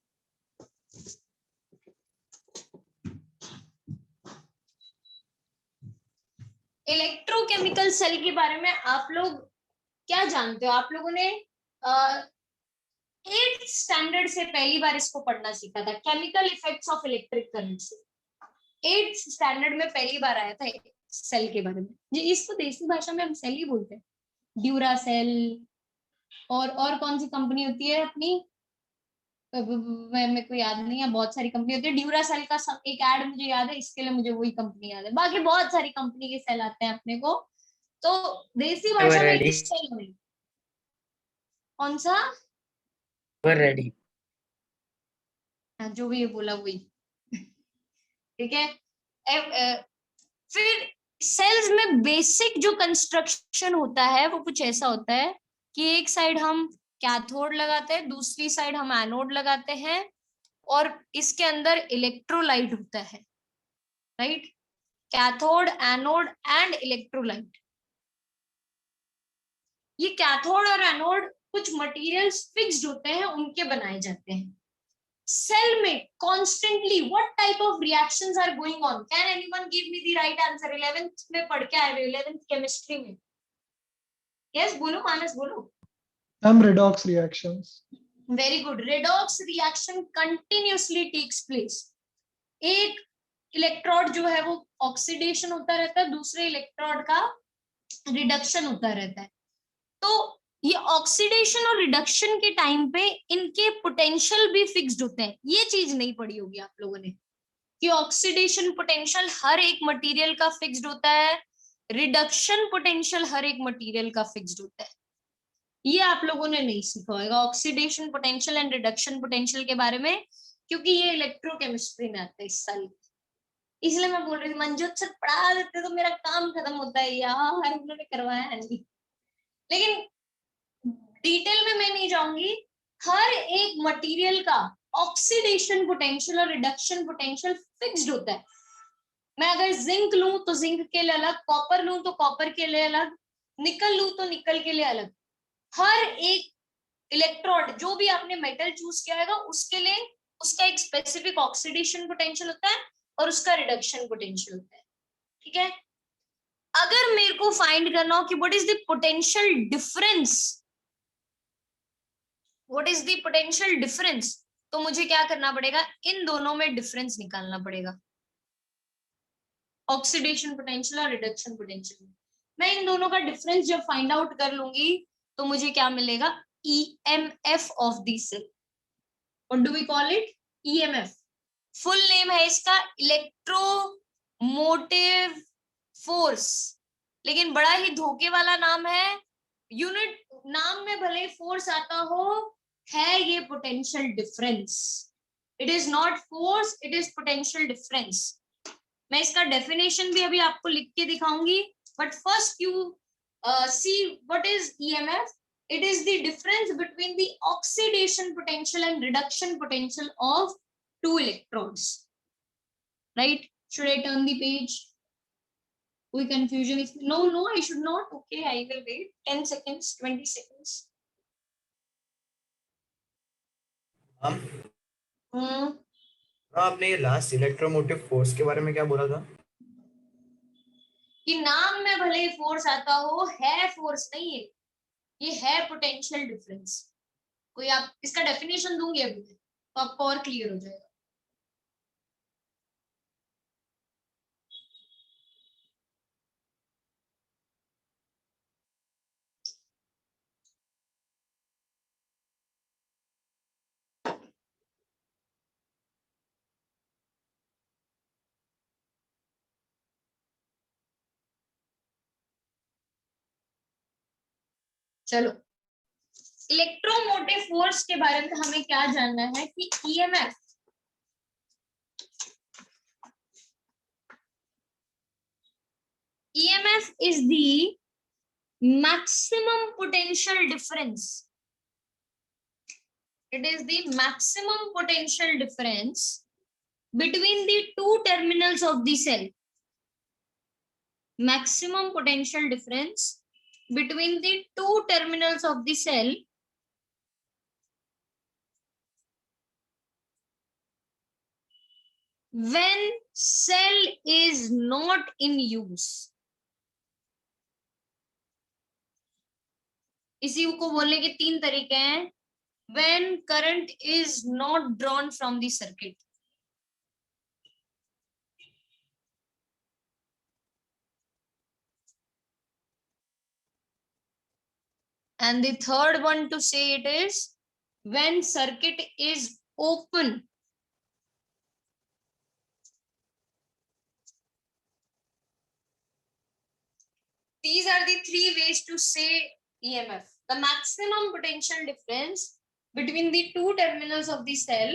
Electrochemical cell के बारे में आप लोग क्या जानते हो? आप लोगों ने 8th स्टैंडर्ड से पहली बार इसको पढ़ना सीखा था, chemical effects of electric current से। 8th स्टैंडर्ड में पहली बार आया था सेल के बारे में। जी, इसको देसी भाषा में हम सेल ही बोलते हैं। ड्यूरा सेल और कौन सी कंपनी होती है अपनी, मेरे को याद नहीं है, बहुत सारी कंपनी होती है। ड्यूरा सेल का एक ऐड मुझे याद है, इसके लिए मुझे वही कंपनी याद है। बाकी बहुत सारी कंपनी के सेल आते हैं अपने को, तो देसी भाषा में रेडी, सेल में कौन सा, रेडी। जो भी बोला वही। ठीक है। फिर सेल्स में बेसिक जो कंस्ट्रक्शन होता है वो कुछ ऐसा होता है कि एक साइड हम कैथोड लगाते हैं, दूसरी साइड हम एनोड लगाते हैं, और इसके अंदर इलेक्ट्रोलाइट होता है, right. Cathode, anode and electrolyte. ये कैथोड और एनोड कुछ मटेरियल्स फिक्स्ड होते हैं, उनके बनाए जाते हैं। सेल में constantly what type of reactions are going on? Can anyone give me the right answer? 11th में पढ़ के आए, 11th केमिस्ट्री में। yes, बोलो मानस, बोलो। redox reactions. Very good. redox reaction continuously takes place. एक इलेक्ट्रोड जो है वो ऑक्सीडेशन होता रहता है, दूसरे इलेक्ट्रोड का रिडक्शन होता रहता है। तो ये ऑक्सीडेशन और रिडक्शन के टाइम पे इनके पोटेंशियल भी फिक्स्ड होते हैं। ये चीज नहीं पढ़ी होगी आप लोगों ने कि ऑक्सीडेशन पोटेंशियल हर एक मटेरियल का फिक्स्ड होता है, रिडक्शन पोटेंशियल हर एक मटेरियल का फिक्स्ड होता है। ये आप लोगों ने नहीं सीखा होगा oxidation potential and reduction potential के बारे में, क्योंकि ये इलेक्ट्रोकेमिस्ट्री में आता है इस साल। इसलिए मैं बोल रही थी मंजोत सर पढ़ा देते तो मेरा काम खत्म होता है यार, उन्होंने करवाया नहीं। लेकिन डिटेल में मैं नहीं जाऊंगी। हर एक मटेरियल का ऑक्सीडेशन पोटेंशियल और रिडक्शन पोटेंशियल फिक्स्ड होता है। मैं अगर जिंक लूं तो जिंक के लिए अलग, कॉपर लूं तो कॉपर के लिए अलग, निकल लूं तो निकल के लिए अलग। हर एक इलेक्ट्रोड जो भी आपने मेटल चूज किया होगा उसके लिए उसका एक स्पेसिफिक ऑक्सीडेशन पोटेंशियल होता है और उसका रिडक्शन पोटेंशियल होता है। ठीक है। अगर मेरे को फाइंड करना हो कि what is the potential difference, what is the potential difference, तो मुझे क्या करना पड़ेगा, इन दोनों में डिफरेंस निकालना पड़ेगा, ऑक्सीडेशन पोटेंशियल और रिडक्शन पोटेंशियल। मैं इन दोनों का डिफरेंस जब फाइंड आउट कर लूंगी तो मुझे क्या मिलेगा, EMF of the cell. What do we call it, EMF. Full name है इसका इलेक्ट्रोमोटिव फोर्स, लेकिन बड़ा ही धोखे वाला नाम है। यूनिट नाम में भले फोर्स आता हो, है ये potential difference. It is not force, it is potential difference. मैं इसका डेफिनेशन भी अभी आपको लिख के दिखाऊंगी, but first you see what is EMF. It is the difference between the oxidation potential and reduction potential of two electrons. Right? Should I turn the page? कोई confusion? No, I should not. Okay, I will wait. 10 seconds, 20 seconds. आपने ये लास्ट इलेक्ट्रोमोटिव फोर्स के बारे में क्या बोला था? कि नाम में भले ही फोर्स आता हो, है फोर्स नहीं है, ये है पोटेंशियल डिफरेंस। कोई आप इसका डेफिनेशन दूंगी अभी तो आपको और क्लियर हो जाएगा। चलो, इलेक्ट्रोमोटिव फोर्स के बारे में हमें क्या जानना है कि EMF is the maximum potential difference. It is the maximum potential difference between the two terminals of the cell. Maximum potential difference between the two terminals of the cell when cell is not in use. इसी को बोलने के तीन तरीके हैं. When current is not drawn from the circuit. And the third one to say it is when circuit is open. These are the three ways to say EMF. The maximum potential difference between the two terminals of the cell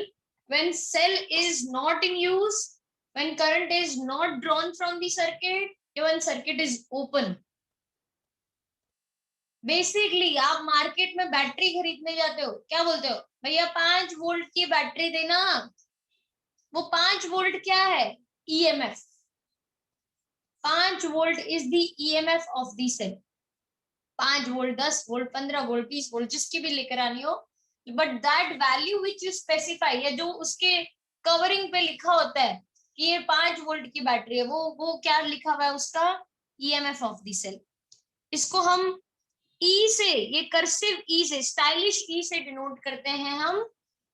when cell is not in use, when current is not drawn from the circuit, when circuit is open. Basically आप मार्केट में बैटरी खरीदने जाते हो, क्या बोलते हो? भैया 5 वोल्ट की बैटरी देना. वो 5 वोल्ट क्या है? EMF. 5 volt is the EMF of the cell. 5 volt, 10 volt, 15 volt, 20 volt, जिसकी भी लेकर आनी हो, but that value which you specify, या जो उसके कवरिंग पे लिखा होता है कि ये 5 वोल्ट की बैटरी है, वो क्या लिखा हुआ है उसका? EMF of the cell. इसको हम ई से, ये कर्सिव ई से, स्टाइलिश ई से डिनोट करते हैं हम.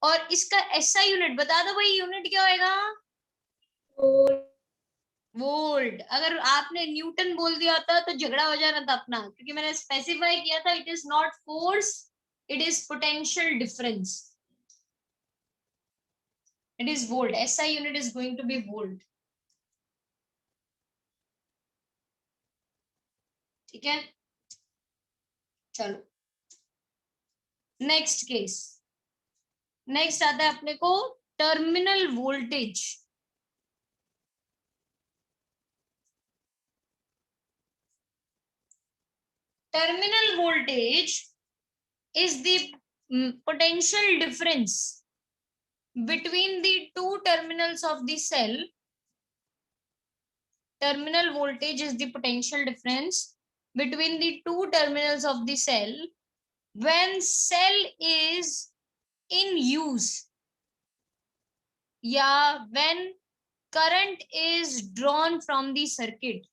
और इसका एसआई यूनिट बता दो भाई, यूनिट क्या होएगा? वोल्ट. अगर आपने न्यूटन बोल दिया होता तो झगड़ा हो जाना था अपना, क्योंकि मैंने स्पेसिफाई किया था it is not force, it is potential difference. It is volt. SI unit is going to be volt. ठीक है, चलो नेक्स्ट केस. नेक्स्ट आता है अपने को terminal voltage. Terminal voltage is the potential difference between the two terminals of the cell. Terminal voltage is the potential difference between the two terminals of the cell when cell is in use, या when current is drawn from the circuit.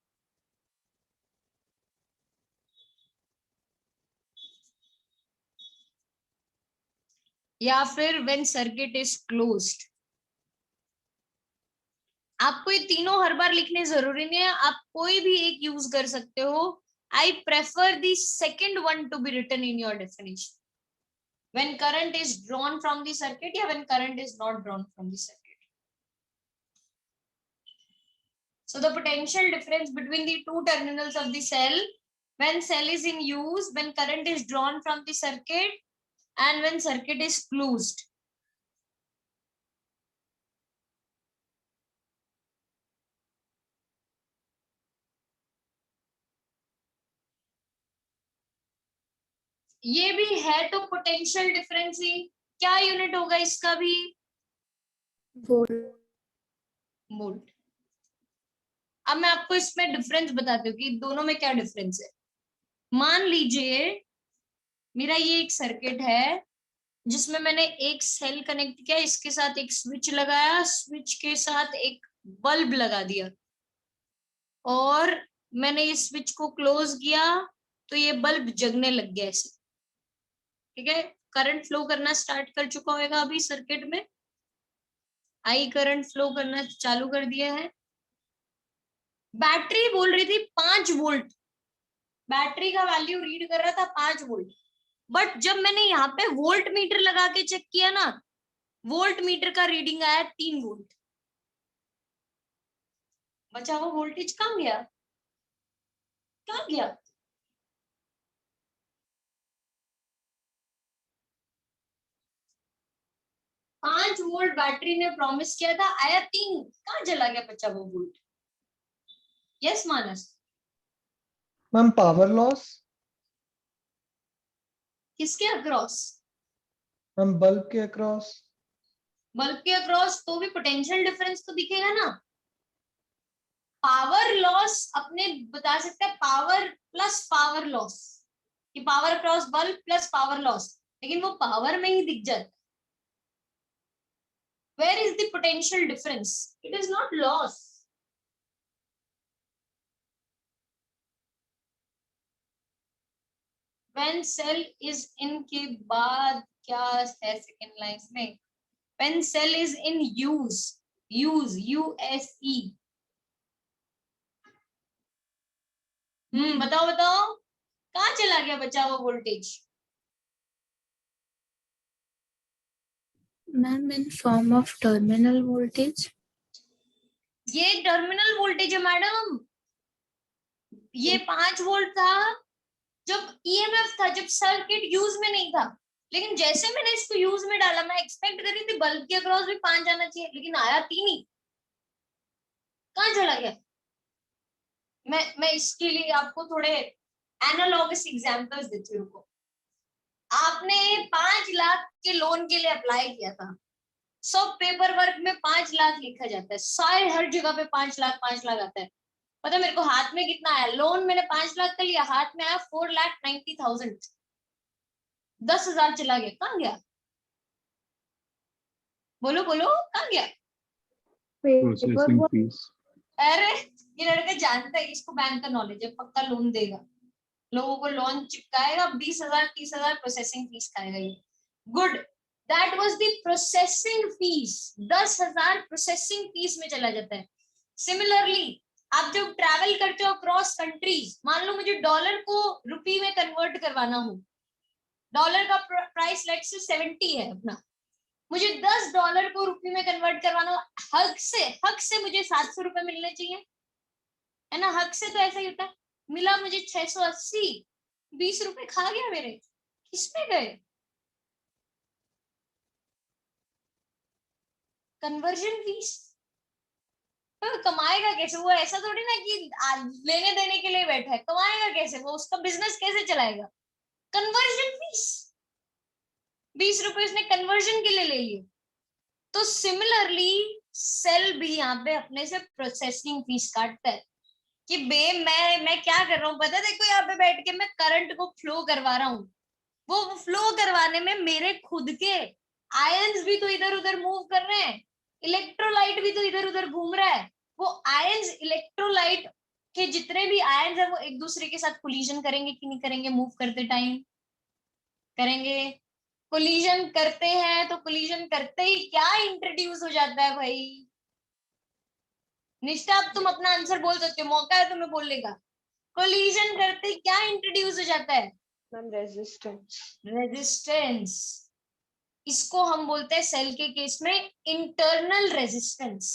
या फिर when circuit is closed. आपको ये तीनों हर बार लिखने जरूरी नहीं है, आप कोई भी एक यूज कर सकते हो. I prefer the second one to be written in your definition. when current is drawn from the circuit या when current is not drawn from the circuit. So the potential difference between the two terminals of the cell when cell is in use, when current is drawn from the circuit, and when circuit is closed. ये भी है तो पोटेंशियल डिफरेंस ही. क्या यूनिट होगा इसका भी? वोल्ट. अब मैं आपको इसमें डिफरेंस बताती हूँ कि दोनों में क्या डिफरेंस है. मान लीजिए मेरा ये एक सर्किट है जिसमें मैंने एक सेल कनेक्ट किया, इसके साथ एक स्विच लगाया, स्विच के साथ एक बल्ब लगा दिया, और मैंने इस स्विच को क्लोज किया तो ये बल्ब जगने लग गया ऐसे. ठीक है, करंट फ्लो करना स्टार्ट कर चुका होगा अभी सर्किट में. आई करंट फ्लो करना चालू कर दिया है. बैटरी बोल रही थी 5 वोल्ट, बैटरी का वैल्यू रीड कर रहा था 5 वोल्ट, बट जब मैंने यहाँ पे वोल्ट मीटर लगा के चेक किया ना, वोल्ट मीटर का रीडिंग आया 3 वोल्ट. बचा हुआ वोल्टेज कहाँ गया? कहाँ गया? 5 वोल्ट बैटरी ने प्रॉमिस किया था, आया 3, कहाँ चला गया बचा वो वोल्ट? यस मानस, मैम पावर लॉस, किसके अक्रॉस? मैम बल्ब के अक्रॉस। बल्ब के अक्रॉस, तो भी पोटेंशियल डिफरेंस तो दिखेगा ना। पावर लॉस अपने बता सकते हैं, पावर प्लस पावर लॉस, कि power across bulb plus power loss, लेकिन वो पावर में ही दिख जाता है। Where is the potential difference? It is not loss. When cell is in के बाद क्या है सेकेंड लाइन में? When cell is in use, USE. बताओ बताओ, कहाँ चला गया बचा हुआ voltage? Ma'am in form of terminal voltage. ये टर्मिनल वोल्टेज है मैडम, ये 5 वोल्ट था जब ईएमएफ था, जब सर्किट यूज में नहीं था। लेकिन जैसे मैंने इसको यूज में डाला, मैं एक्सपेक्ट कर रही थी बल्ब के अक्रॉस भी 5 आना चाहिए, लेकिन आया 3 ही, कहाँ चला गया? मैं इसके लिए आपको थोड़े एनालॉगस एग्जांपल्स देती हूँ। रुको, आपने 5 लाख के लोन के लिए अप्लाई किया था, सब पेपर वर्क में 5 लाख लिखा जाता है, सारे हर जगह पे 5 लाख आता है। पता है मेरे को हाथ में कितना आया? लोन मैंने 5 लाख का लिया, हाथ में आया 4,90,000। 10,000 चला गया, कहाँ गया? बोलो बोलो, कहाँ गया? Processing fees. अरे ये लड़का जानता है, इसको बैंक का नॉलेज है, पक्का लोन देगा, लोगों को लोन चिपकाएगा, 20,000 30,000 प्रोसेसिंग फीस खाएगा ये। Good, that was the processing fees. 10,000 processing fees में चला जाता है। सिमिलरली आप जब ट्रैवल करते हो क्रॉस कंट्रीज, मान लो मुझे डॉलर को रुपी में कन्वर्ट करवाना हो, डॉलर का प्राइस लेट से 70 है अपना, मुझे $10 को रुपये में कन्वर्ट करवाना, हक से मुझे 700 रुपए मिलने चाहिए, है ना? हक से तो ऐसा ही होता है। मिला मुझे 680, 20 रुपए खा गया मेरे, किसमें गए? Conversion fees. तो कमाएगा कैसे वो? ऐसा थोड़ी ना कि लेने देने के लिए बैठा है, कमाएगा कैसे वो? उसका बिजनेस कैसे चलाएगा? कन्वर्जन फीस, 20 रुपए उसने कन्वर्जन के लिए ले लिए। तो सिमिलरली सेल भी यहाँ पे अपने से प्रोसेसिंग फीस काटता है कि मैं क्या कर रहा हूँ पता है? देखो यहाँ पे बैठ के मैं करंट को फ्लो करवा रहा हूँ, वो फ्लो करवाने में मेरे खुद के आयंस भी तो इधर उधर मूव कर रहे हैं, इलेक्ट्रोलाइट भी तो इधर उधर घूम रहा है। वो आयंस, इलेक्ट्रोलाइट के जितने भी आयंस है वो एक दूसरे के साथ कोलिजन करेंगे कि नहीं करेंगे? मूव करते टाइम करेंगे। कोलिजन करते हैं तो कोलिजन करते ही क्या इंट्रोड्यूस हो जाता है भाई? निष्ठा अब तुम अपना आंसर बोल सकते हो, मौका है तुम्हें बोलने का। कोलिजन करते ही क्या इंट्रोड्यूस हो जाता है? Ma'am resistance. रेजिस्टेंस। इसको हम बोलते हैं सेल के केस में इंटरनल रेजिस्टेंस।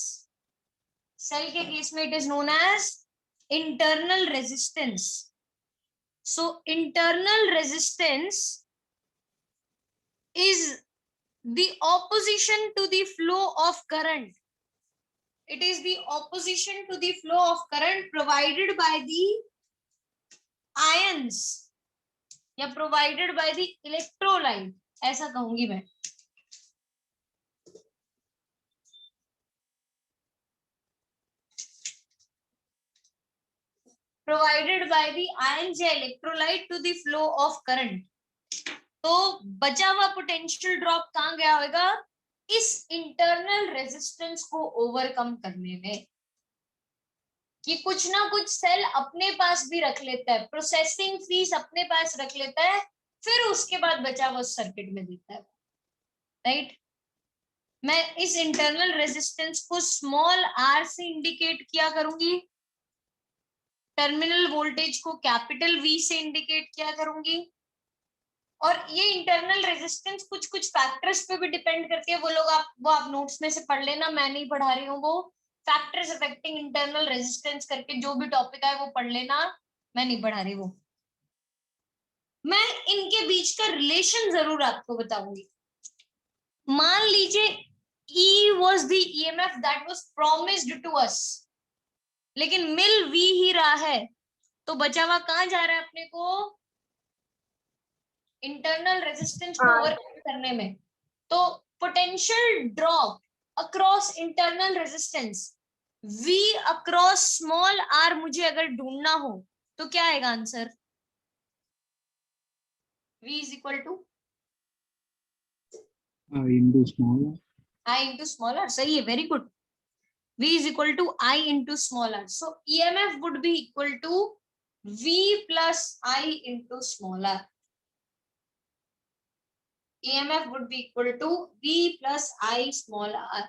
सेल के केस में it is known as internal resistance. So internal resistance is the opposition to the flow of current. It is the opposition to the flow of current provided by the ions या provided by the electrolyte, ऐसा कहूंगी मैं। provided by the ions या electrolyte to the flow of current। तो बचा हुआ पोटेंशियल ड्रॉप कहाँ गया होगा? इस इंटरनल रेजिस्टेंस को ओवरकम करने में, कि कुछ ना कुछ सेल अपने पास भी रख लेता है, प्रोसेसिंग फीस अपने पास रख लेता है, फिर उसके बाद बचा हुआ सर्किट में देता है, राइट? मैं इस इंटरनल रेजिस्टेंस को स्मॉल r से इंडिकेट किया करूंगी, टर्मिनल वोल्टेज को कैपिटल V से इंडिकेट किया करूंगी। और ये इंटरनल रेजिस्टेंस कुछ कुछ फैक्टर्स पे भी डिपेंड करती है, वो आप नोट्स में से पढ़ लेना, मैं नहीं पढ़ा रही हूँ। वो फैक्टर्स अफेक्टिंग इंटरनल रेजिस्टेंस करके जो भी टॉपिक है वो पढ़ लेना, मैं नहीं पढ़ा रही वो। मैं इनके बीच का रिलेशन जरूर आपको बताऊंगी। मान लीजिए E was the EMF that was promised to us, लेकिन मिल V ही रहा है, तो बचा हुआ कहाँ जा रहा है अपने को? इंटरनल रेजिस्टेंस को ओवरकम करने में। तो potential drop across internal resistance V across small r मुझे अगर ढूंढना हो तो क्या आएगा answer? V is equal to I into small. I into small r. सही है, very good. V is equal to I into small r. So EMF would be equal to V plus I into small r. EMF would be equal to V plus I small r.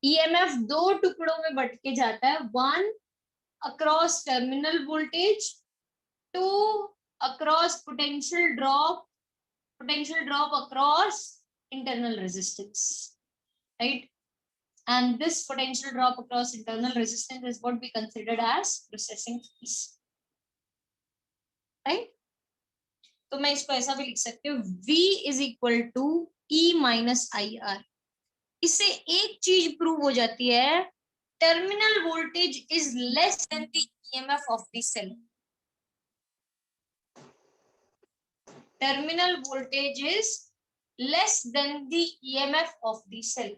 EMF दो टुकड़ों में बट के जाता है, one across terminal voltage, two across potential drop across internal resistance, right? And this potential drop across internal resistance is what we considered as processing fees, right? तो मैं इसको ऐसा भी लिख सकती हूँ, V is equal to E minus IR. इससे एक चीज प्रूव हो जाती है, terminal voltage is less than the EMF of the cell. Terminal voltage is less than the EMF of the cell.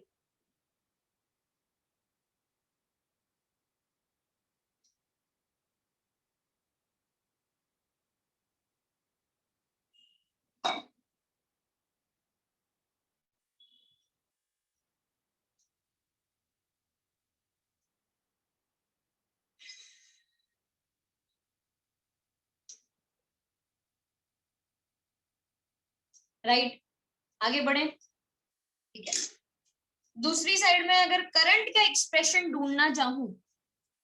Right, आगे बढ़े. ठीक है, दूसरी साइड में अगर करंट का एक्सप्रेशन ढूंढना चाहूं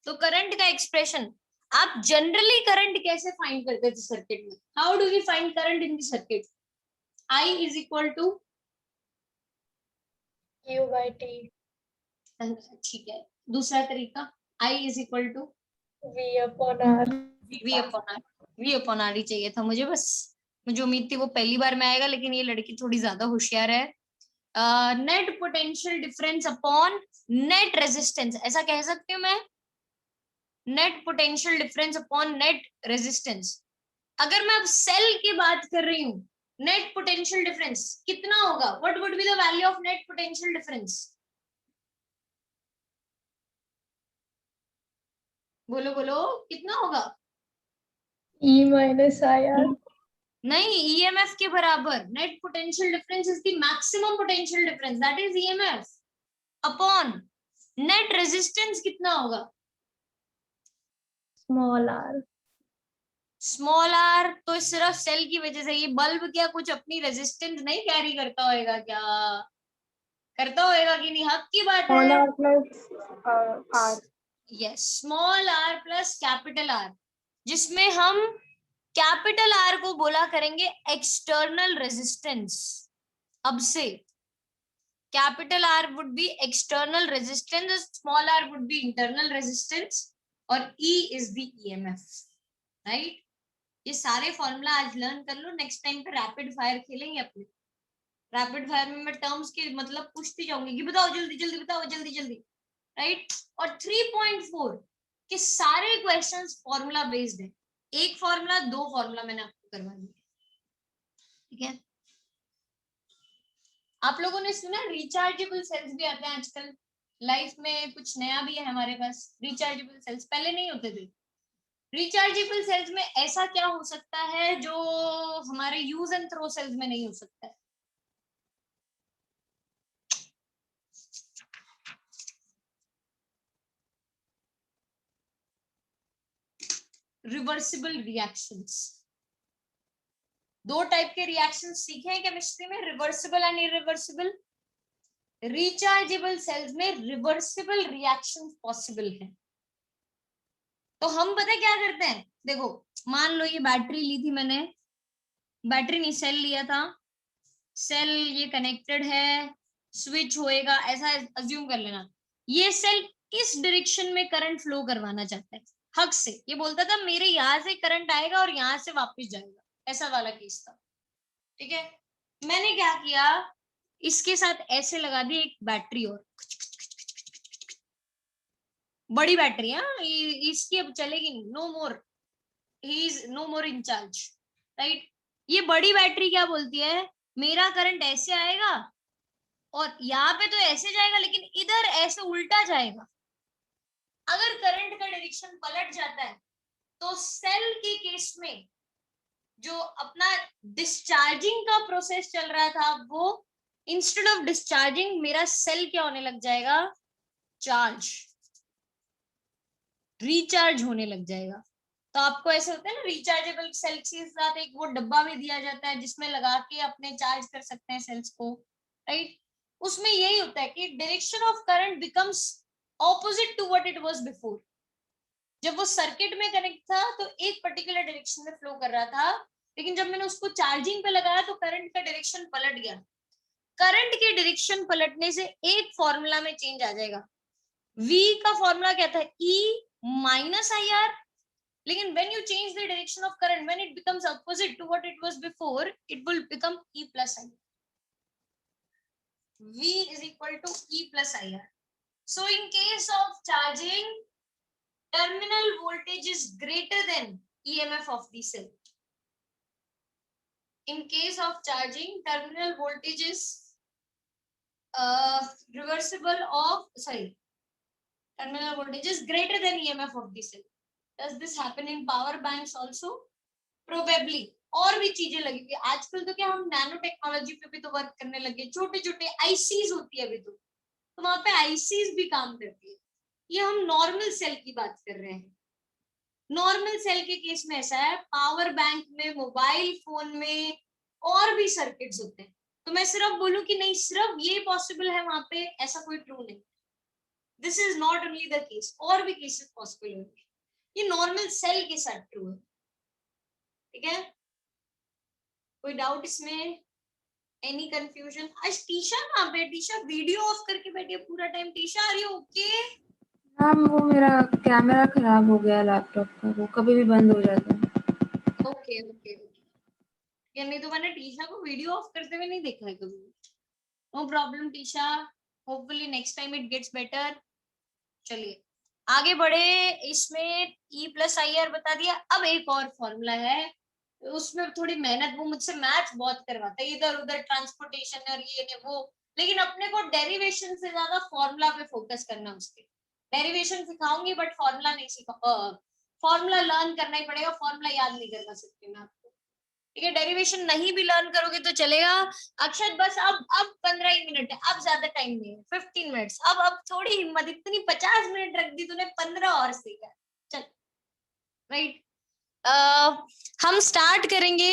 तो करंट का एक्सप्रेशन, आप जनरली करंट कैसे फाइंड करते थे सर्किट में? How do we find current in the circuit? I is equal to Q by T. ठीक है, दूसरा तरीका I is equal to V upon R. V upon R. V upon R ही चाहिए था मुझे, बस मुझे उम्मीद थी वो पहली बार में आएगा, लेकिन ये लड़की थोड़ी ज्यादा होशियार है. Net potential difference upon net resistance, ऐसा कह सकती हूँ मैं, net potential difference upon net resistance. अगर मैं अब सेल की बात कर रही हूँ, नेट पोटेंशियल डिफरेंस कितना होगा? What would be the value of net potential difference? बोलो बोलो, कितना होगा? E minus IR. नहीं, EMF के बराबर. Net potential difference is the maximum potential difference, that is EMF upon net resistance. कितना होगा? Small r. Small r. तो सिर्फ सेल की वजह से, ये बल्ब क्या कुछ अपनी रेजिस्टेंस नहीं कैरी करता होएगा? क्या करता होएगा कि नहीं? हक की बात Small है. r plus r. Yes, small r plus capital R, जिसमें हम कैपिटल R को बोला करेंगे एक्सटर्नल रेजिस्टेंस. अब से capital R would be external resistance, small r would be internal resistance, और E is the EMF, right? ये सारे फॉर्मूला आज लर्न कर लो, नेक्स्ट टाइम पे रैपिड फायर खेलेंगे अपने. रैपिड फायर में मैं टर्म्स के मतलब पूछती जाऊंगी कि बताओ जल्दी जल्दी, बताओ जल्दी जल्दी, राइट? और 3.4 के सारे क्वेश्चंस फॉर्मूला बेस्ड है. एक फॉर्मूला, दो फॉर्मूला मैंने आपको करवा दिया. ठीक है, आप लोगों ने सुना रिचार्जेबल सेल्स भी आते हैं आजकल लाइफ में, कुछ नया भी है हमारे पास. रिचार्जेबल सेल्स पहले नहीं होते थे. रिचार्जेबल सेल्स में ऐसा क्या हो सकता है जो हमारे यूज एंड थ्रो सेल्स में नहीं हो सकता है? Reversible reactions. दो टाइप के रिएक्शंस सीखे हैं केमिस्ट्री में, reversible and irreversible. Rechargeable cells में रिवर्सिबल रिएक्शंस पॉसिबल है. तो हम पता क्या करते हैं, देखो मान लो ये बैटरी ली थी मैंने, बैटरी नहीं सेल लिया था, सेल ये कनेक्टेड है, स्विच होएगा, ऐसा अज्यूम कर लेना. ये सेल किस डायरेक्शन में करंट फ्लो करवाना चाहता है? हक से. ये बोलता था मेरे यहाँ से करंट आएगा और यहाँ से वापस जाएगा, ऐसा वाला केस था. ठीक है, मैंने क्या किया, इसके साथ ऐसे लगा दी एक बैटरी और बड़ी बैटरी है, इसकी अब चलेगी नहीं, no more, he is no more in charge, right. ये बड़ी बैटरी क्या बोलती है, मेरा करंट ऐसे आएगा और यहाँ पे तो ऐसे जाएगा लेकिन इधर ऐसे उल्टा जाएगा। अगर करंट का डायरेक्शन पलट जाता है तो सेल के केस में जो अपना डिस्चार्जिंग का प्रोसेस चल रहा था वो इंस्टेड ऑफ डिस्चार्जिंग मेरा सेल क्या होने लग जाएगा, चार्ज, रिचार्ज होने लग जाएगा। तो आपको ऐसे होता है ना, रिचार्जेबल सेल के साथ एक वो डब्बा भी दिया जाता है जिसमें लगा के अपने चार्ज कर सकते हैं सेल्स को, राइट। उसमें यही होता है कि direction of current becomes opposite to what it was before. जब वो सर्किट में कनेक्ट था तो एक पर्टिकुलर डायरेक्शन में फ्लो कर रहा था, लेकिन जब मैंने उसको चार्जिंग पे लगाया तो करंट का डायरेक्शन पलट गया। करंट के डायरेक्शन पलटने से एक फॉर्मूला में चेंज आ जाएगा। V का फॉर्मूला क्या था, E माइनस आई आर, लेकिन when you change the direction of current, when it becomes opposite to what it was before, it will become E plus I. V is equal to E plus IR. So in case of charging, terminal voltage is greater than EMF of the cell. In case of charging, terminal voltage is terminal voltage is greater than EMF of the cell. Does this happen in power banks also? Probably. और भी चीजें लगेगी आजकल, तो क्या हम नैनो टेक्नोलॉजी पे भी तो वर्क करने लगे, छोटे छोटे आईसीज होती है अभी तो वहां पे आईसीज भी काम करती है। ये हम नॉर्मल सेल की बात कर रहे हैं। नॉर्मल सेल के केस में ऐसा है, पावर बैंक में, मोबाइल फोन में और भी सर्किट्स होते हैं। तो मैं सिर्फ बोलूं कि नहीं सिर्फ ये पॉसिबल है वहां पे, ऐसा कोई ट्रू नहीं। This is not only the case, और भी केसेस पॉसिबल होंगे। ये नॉर्मल सेल के साथ ट्रू है, ठीक है। कोई डाउट इसमें, एनी कंफ्यूजन? आज टीशा कहाँ पे? टीशा वीडियो ऑफ करके बैठी है पूरा time. Tisha are you okay? Ma'am वो मेरा कैमरा खराब हो गया लैपटॉप का, वो कभी भी बंद हो जाता है। ओके ओके, नहीं तो मैंने टीशा को वीडियो ऑफ करते हुए नहीं देखा है कभी। No problem Tisha, hopefully next time it gets better. चलिए आगे बढ़े। इसमें E प्लस आई आर बता दिया। अब एक और फॉर्मूला है, उसमें थोड़ी मेहनत, वो मुझसे मैथ्स बहुत करवाता है, इधर उधर ट्रांसपोर्टेशन और ये ने वो, लेकिन अपने को डेरिवेशन से ज्यादा फॉर्मूला पे फोकस करना। उसके डेरिवेशन सिखाऊंगी बट फॉर्मूला नहीं सिखा, फॉर्मूला लर्न करना ही पड़ेगा, फॉर्मूला याद नहीं करवा सकती मैं आपको, ठीक है। डेरिवेशन नहीं भी लर्न करोगे तो चलेगा। अक्षत बस अब 15 ही मिनट है, अब ज्यादा टाइम नहीं है, 15 मिनट्स। अब थोड़ी हिम्मत, इतनी 50 मिनट रख दी तूने, 15 और सीखा, चल राइट। हम स्टार्ट करेंगे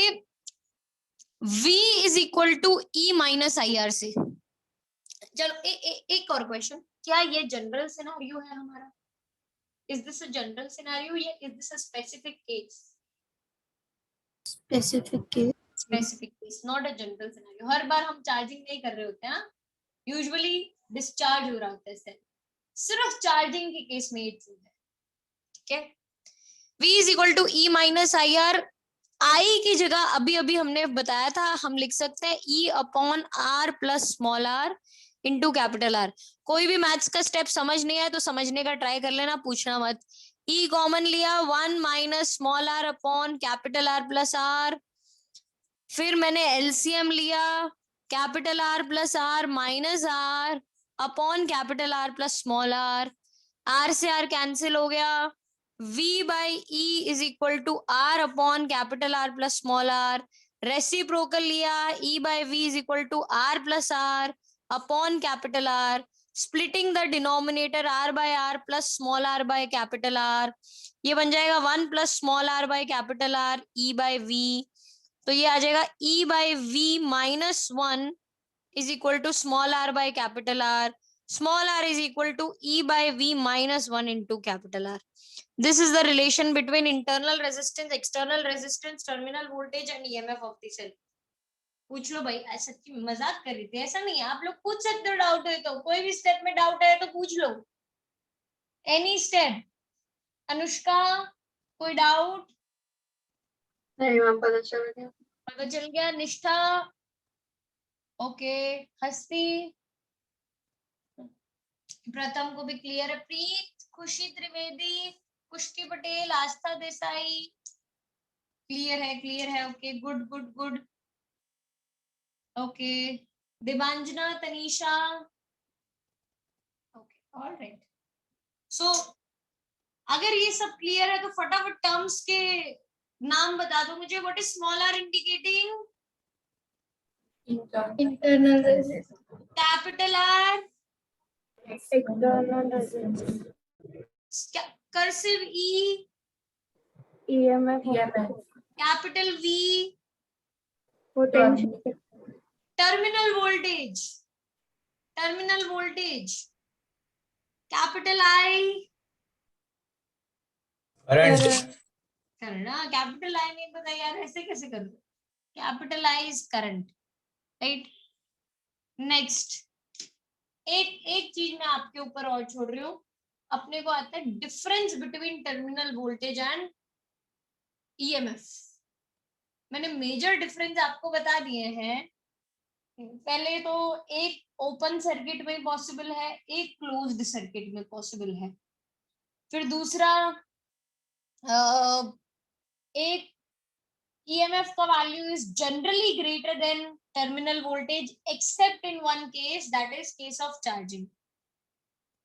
V is equal to E minus I R से। चलो एक और क्वेश्चन, क्या ये जनरल सिनेरियो है हमारा? Is this a general scenario या is this a specific case? Specific case. Specific case, not a general scenario. हर बार हम चार्जिंग नहीं कर रहे होते हैं, यूजुअली डिस्चार्ज हो रहा होता है सेल, सिर्फ चार्जिंग के केस में ये ट्रू है, ठीक है। V is equal to E minus I R. I की जगह अभी अभी हमने बताया था, हम लिख सकते हैं E upon R plus small r into capital R। कोई भी मैथ्स का स्टेप समझ नहीं आया तो समझने का ट्राई कर लेना, पूछना मत। E कॉमन लिया, 1 minus small r upon capital R plus R। फिर मैंने एलसीएम लिया, capital R plus R minus R upon capital R plus small r। R से R कैंसिल हो गया। V by E is equal to R upon capital R plus small r। Reciprocal लिया, E by V is equal to R plus R upon capital R। Splitting the denominator R by R plus small r by capital R, ये बन जाएगा 1 plus small r by capital R E by V। तो ये आ जाएगा E by V minus 1 is equal to small r by capital R। Small r is equal to E by V minus 1 into capital R. This is the relation between internal resistance, external resistance, terminal voltage and EMF of the cell. पूछ लो भाई, ऐसा की मजाक कर रही थी, ऐसा नहीं है, आप लोग पूछ सकते हो डाउट है तो, कोई भी स्टेप में डाउट है तो पूछ लो, एनी स्टेप। अनुष्का कोई डाउट? नहीं मैम, पता चल गया। पता चल गया। निष्ठा ओके, हस्ती, प्रथम को भी क्लियर है, प्रीत, खुशी त्रिवेदी, पुष्टि पटेल, आस्था देसाई, क्लियर है, okay, good good good, okay, Dibanjana, Tanisha, okay, alright. So अगर ये सब क्लियर है तो फटाफट टर्म्स के नाम बता दो मुझे। What is small r indicating? Internal resistance. Capital R, External resistance. Cursive E, EMF. Capital V, Potential. Terminal voltage, capital I, current. Current, capital I नहीं पता यार, ऐसे कैसे कर दो? Capital I is current, right. Next, एक चीज मैं आपके ऊपर और छोड़ रही हूँ, अपने को आता है difference between terminal voltage and EMF. मैंने मेजर डिफरेंस आपको बता दिए हैं। पहले तो एक ओपन सर्किट में पॉसिबल है, एक क्लोज्ड सर्किट में पॉसिबल है। फिर दूसरा, एक EMF का value is generally greater than terminal voltage except in one case, that is case of charging.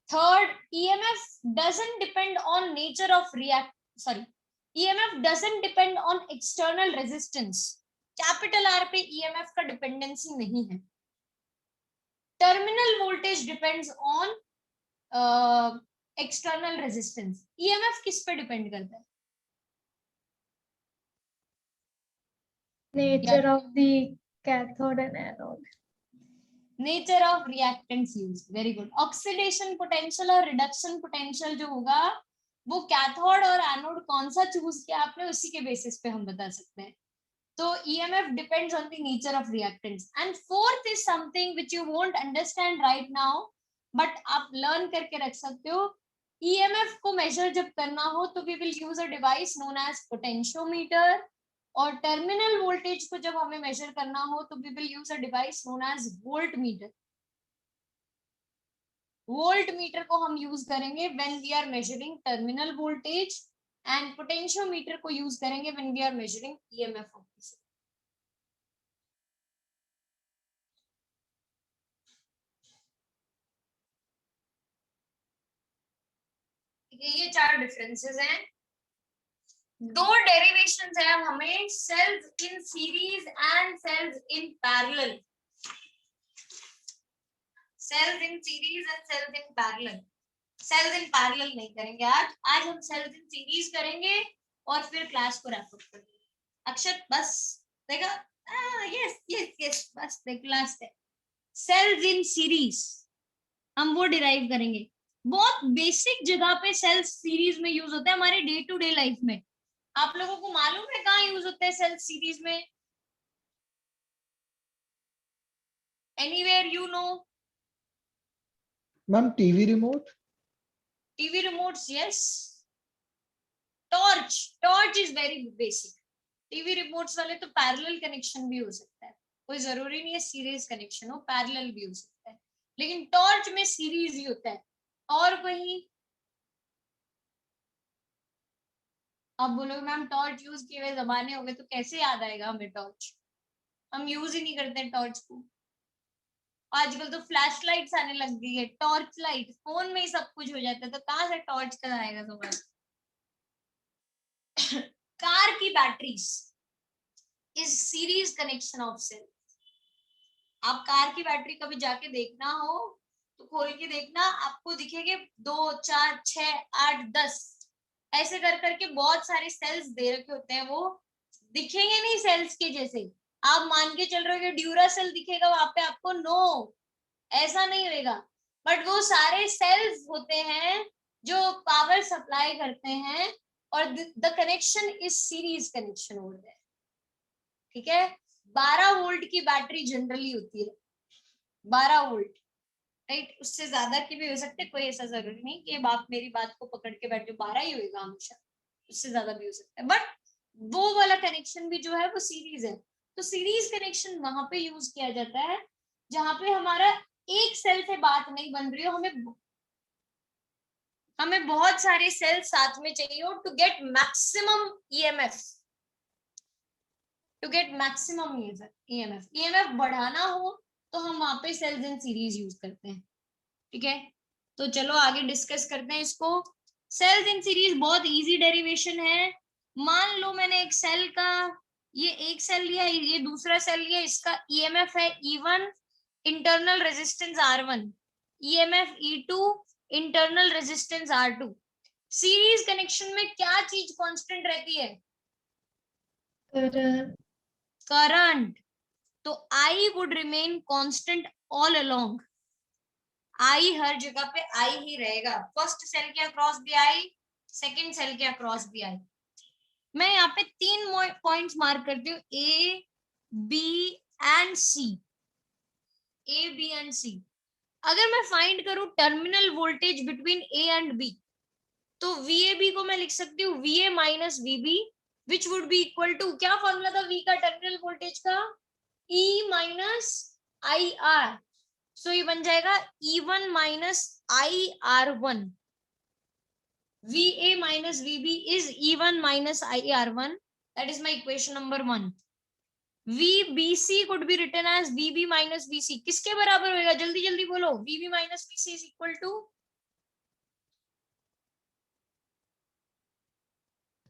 Third, EMF doesn't depend on nature of EMF doesn't depend on external resistance. Capital R पे EMF का dependency नहीं है. Terminal voltage depends on external resistance. EMF किस पे depend करता है? Nature of the cathode and anode. Nature of reactants use, very good. Oxidation potential और रिडक्शन पोटेंशियल जो होगा वो कैथोड और एनोड कौन सा चूज किया आपने, उसी के बेसिस पे हम बता सकते हैं। तो EMF depends on the nature of reactants. And fourth is something which you won't understand right now, but आप लर्न करके रख सकते हो। EMF को मेजर जब करना हो तो we will use a device known as potentiometer, और टर्मिनल वोल्टेज को जब हमें मेजर करना हो तो we will use a device known as voltmeter. Voltmeter को हम यूज करेंगे when we are measuring terminal voltage, and potentiometer को यूज करेंगे when we are measuring EMF of the circuit. ये चार डिफरेंसेस हैं। दो डेरिवेशंस है हमें, cells in series and cells in parallel. Cells in series and cells in parallel. Cells in parallel नहीं करेंगे आज हम सेल्स इन सीरीज करेंगे और फिर क्लास को रैप अप करेंगे। अक्षत बस देखा, यस यस यस, बस देख लास्ट है। सेल्स इन सीरीज हम वो डिराइव करेंगे। बहुत बेसिक जगह पे सेल्स सीरीज में यूज होता है हमारे डे टू डे लाइफ में। आप लोगों को मालूम है कहाँ यूज होता है सेल्स सीरीज में? Anywhere you know? Ma'am TV remote. TV remotes, yes. Torch is very basic. TV remotes वाले तो पैरेलल कनेक्शन भी हो सकता है, कोई जरूरी नहीं है सीरीज कनेक्शन हो, पैरेलल भी हो सकता है, लेकिन टॉर्च में सीरीज ही होता है। और कहीं आप बोलोगे मैम टॉर्च यूज किए हुए जमाने हो गए तो कैसे याद आएगा हमें टॉर्च? हम यूज ही नहीं करते टॉर्च को। आजकल तो फ्लैश लाइट्स आने लग गई है, टॉर्च लाइट, फोन में ही सब कुछ हो जाता है, तो कहाँ से टॉर्च का आएगा तुम्हारा? कार की batteries is series connection of cell. आप कार की बैटरी कभी जाके देखना हो तो खोल के देखना, आपको दिखेंगे 2 4 6 8 10 ऐसे कर करके बहुत सारे सेल्स दे रखे होते हैं। वो दिखेंगे नहीं सेल्स के जैसे, आप मान के चल रहे हो कि ड्यूरा सेल दिखेगा वहां पे आपको, नो ऐसा नहीं होगा। बट वो सारे सेल्स होते हैं जो पावर सप्लाई करते हैं, और the connection is series connection हो रहा है, ठीक है। 12 वोल्ट की बैटरी जनरली होती है, 12 वोल्ट, राइट। उससे ज्यादा की भी हो सकते, कोई ऐसा जरूरी नहीं कि आप मेरी बात को पकड़ के बैठे, 12 ही होगा हमेशा, उससे ज्यादा भी हो सकता है। बट वो वाला कनेक्शन भी जो है वो सीरीज है, तो सीरीज कनेक्शन वहां पे यूज किया जाता है जहां पे हमारा एक सेल से बात नहीं बन रही हो, हमें बहुत सारे सेल साथ में चाहिए हो to get maximum EMF, to get maximum EMF. EMF बढ़ाना हो तो हम वहां पे सेल्स इन सीरीज यूज करते हैं। ठीक है, तो चलो आगे डिस्कस करते हैं इसको। सेल्स इन सीरीज बहुत इजी डेरिवेशन है। मान लो मैंने एक सेल का, ये एक सेल लिया, ये दूसरा सेल लिया, इसका ईएमएफ है E1, internal resistance R1, EMF E2, internal resistance R2। Series connection में क्या चीज कांस्टेंट रहती है? करंट। तो I would remain constant all along. I हर जगह पे I ही रहेगा। फर्स्ट सेल के अक्रॉस भी I, सेकंड सेल के अक्रॉस भी I। मैं यहाँ पे 3 पॉइंट्स मार्क करती हूँ, A, B and C। A, B and C। अगर मैं फाइंड करूं terminal voltage between A and B, तो VAB को मैं लिख सकती हूँ VA minus VB, which would be equal to, क्या फॉर्मूला था V का टर्मिनल वोल्टेज का? E minus IR। सो ये बन जाएगा E1 minus IR1। VA minus VB is E1 minus IR1. That is my equation number 1. VBC could be written as VB minus VC. किसके बराबर होएगा? जल्दी जल्दी बोलो। VB minus VC is equal to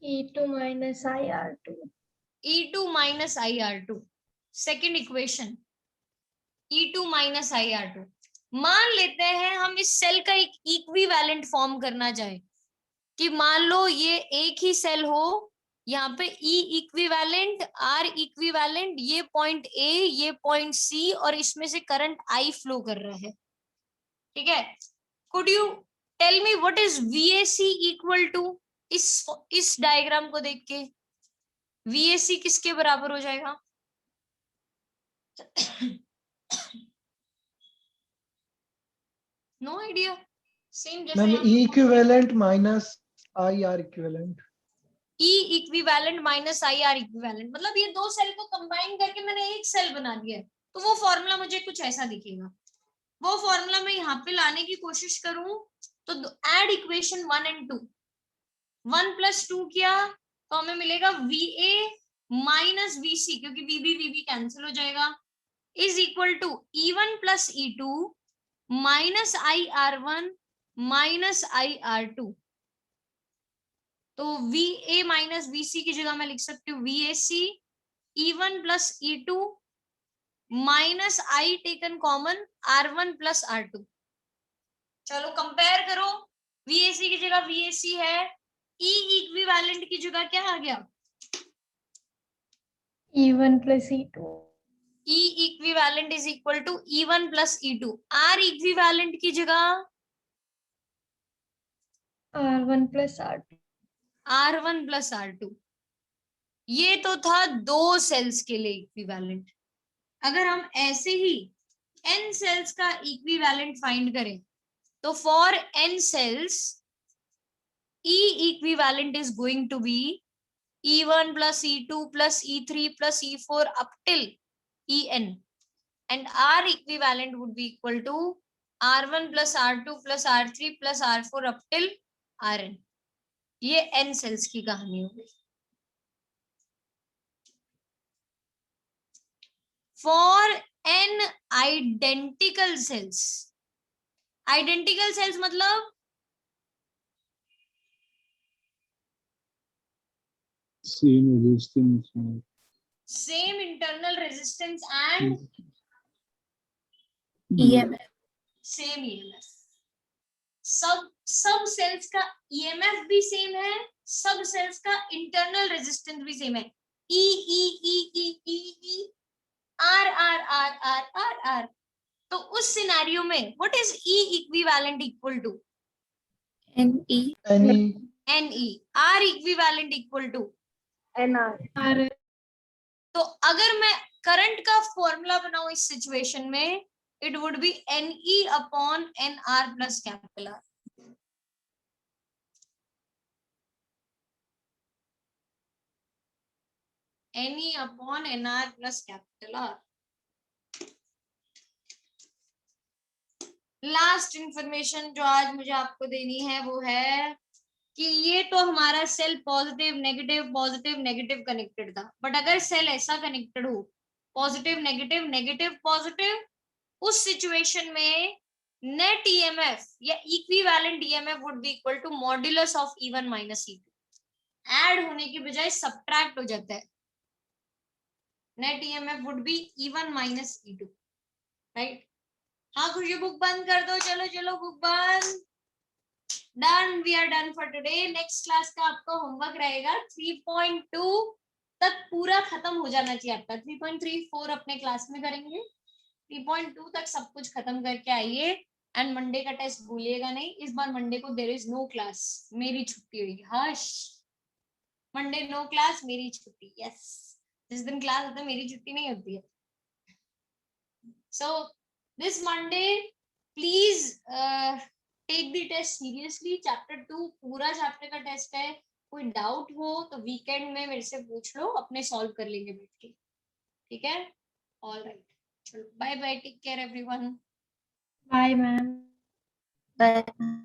E2 minus IR2. E2 minus IR2. Second equation, E2 minus IR2। मान लेते हैं हम इस सेल का एक इक्विवेलेंट फॉर्म करना चाहे, कि मान लो ये एक ही सेल हो, यहाँ पे E इक्विवेलेंट, R इक्विवेलेंट, ये पॉइंट A, ये पॉइंट C, और इसमें से करंट I फ्लो कर रहा है। ठीक है, could you tell me what is VAC equal to? इस डायग्राम को देख के VAC किसके बराबर हो जाएगा? No idea. सेम जैसे ma'am E equivalent minus IR equivalent. E equivalent minus IR equivalent, मतलब ये दो सेल को कंबाइन करके मैंने एक सेल बना दिया है। तो वो फॉर्मूला मुझे कुछ ऐसा दिखेगा। वो फॉर्मूला मैं यहाँ पे लाने की कोशिश करूं तो एड इक्वेशन 1 एंड 2। 1 प्लस 2 किया तो हमें मिलेगा VA माइनस VC, क्योंकि VB VB कैंसिल हो जाएगा, is equal to E1 plus E2 minus IR1 minus IR2। तो VA माइनस VC की जगह मैं लिख सकती हूँ VAC, E1 plus E2 minus I taken common R1 plus R2। चलो कंपेयर करो, VAC की जगह VAC है, E इक्विवेलेंट की जगह क्या आ गया? E1 plus E2. E equivalent is equal to E1 plus E2। R equivalent की जगह R1 plus R2. R1 plus R2। ये तो था दो सेल्स के लिए इक्विवेलेंट। अगर हम ऐसे ही n सेल्स का इक्विवेलेंट फाइंड करें, तो for n cells E equivalent is going to be E1 plus E2 plus E3 plus E4 up till En, and R equivalent would be equal to R1 plus R2 plus R3 plus R4 up till Rn। ये n सेल्स की कहानी हो गई। For n identical cells, identical cells मतलब Same resistance. Same internal resistance and EMF same EMF. सब सेल्स का ईएमएफ भी सेम है, सब सेल्स का इंटरनल रेजिस्टेंस भी सेम है। E E E E E E R R R R R R. तो उस सिनेरियो में what is E equivalent equal to? NE NE NE। R equivalent equal to R. तो अगर मैं करंट का फॉर्मूला बनाऊं इस सिचुएशन में, it would be NE upon NR plus capital R। NE upon NR plus capital R। Last information जो आज मुझे आपको देनी है वो है कि ये तो हमारा सेल पॉजिटिव नेगेटिव कनेक्टेड था, बट अगर सेल ऐसा कनेक्टेड हो पॉजिटिव नेगेटिव पॉजिटिव, उस सिचुएशन में नेट ईएमएफ या equivalent EMF would be equal to modulus of E1 minus E2। Add होने की बजाय सब्ट्रैक्ट हो जाता है। Net EMF would be E1 minus E2, right. हाँ खुशी बुक बंद कर दो, चलो चलो बुक बंद। Done, we are done for today. Next class का आपका होमवर्क रहेगा 3.2 तक पूरा खत्म हो जाना चाहिए आपका। 3.34 अपने क्लास में करेंगे, 3.2 तक सब कुछ खत्म करके आइए। एंड मंडे का टेस्ट भूलिएगा नहीं, इस बार मंडे को देयर इज नो क्लास, मेरी छुट्टी हुई। हर्ष, मंडे नो क्लास, मेरी छुट्टी। यस, जिस दिन क्लास होता है मेरी छुट्टी नहीं होती है। So this Monday please take the test seriously. Chapter 2 पूरा चैप्टर का टेस्ट है, कोई डाउट हो तो वीकेंड में मेरे से पूछ लो, अपने सॉल्व कर लेंगे बैठ के, ठीक है। ऑल राइट, चलो bye bye, take care everyone. Bye ma'am. Bye.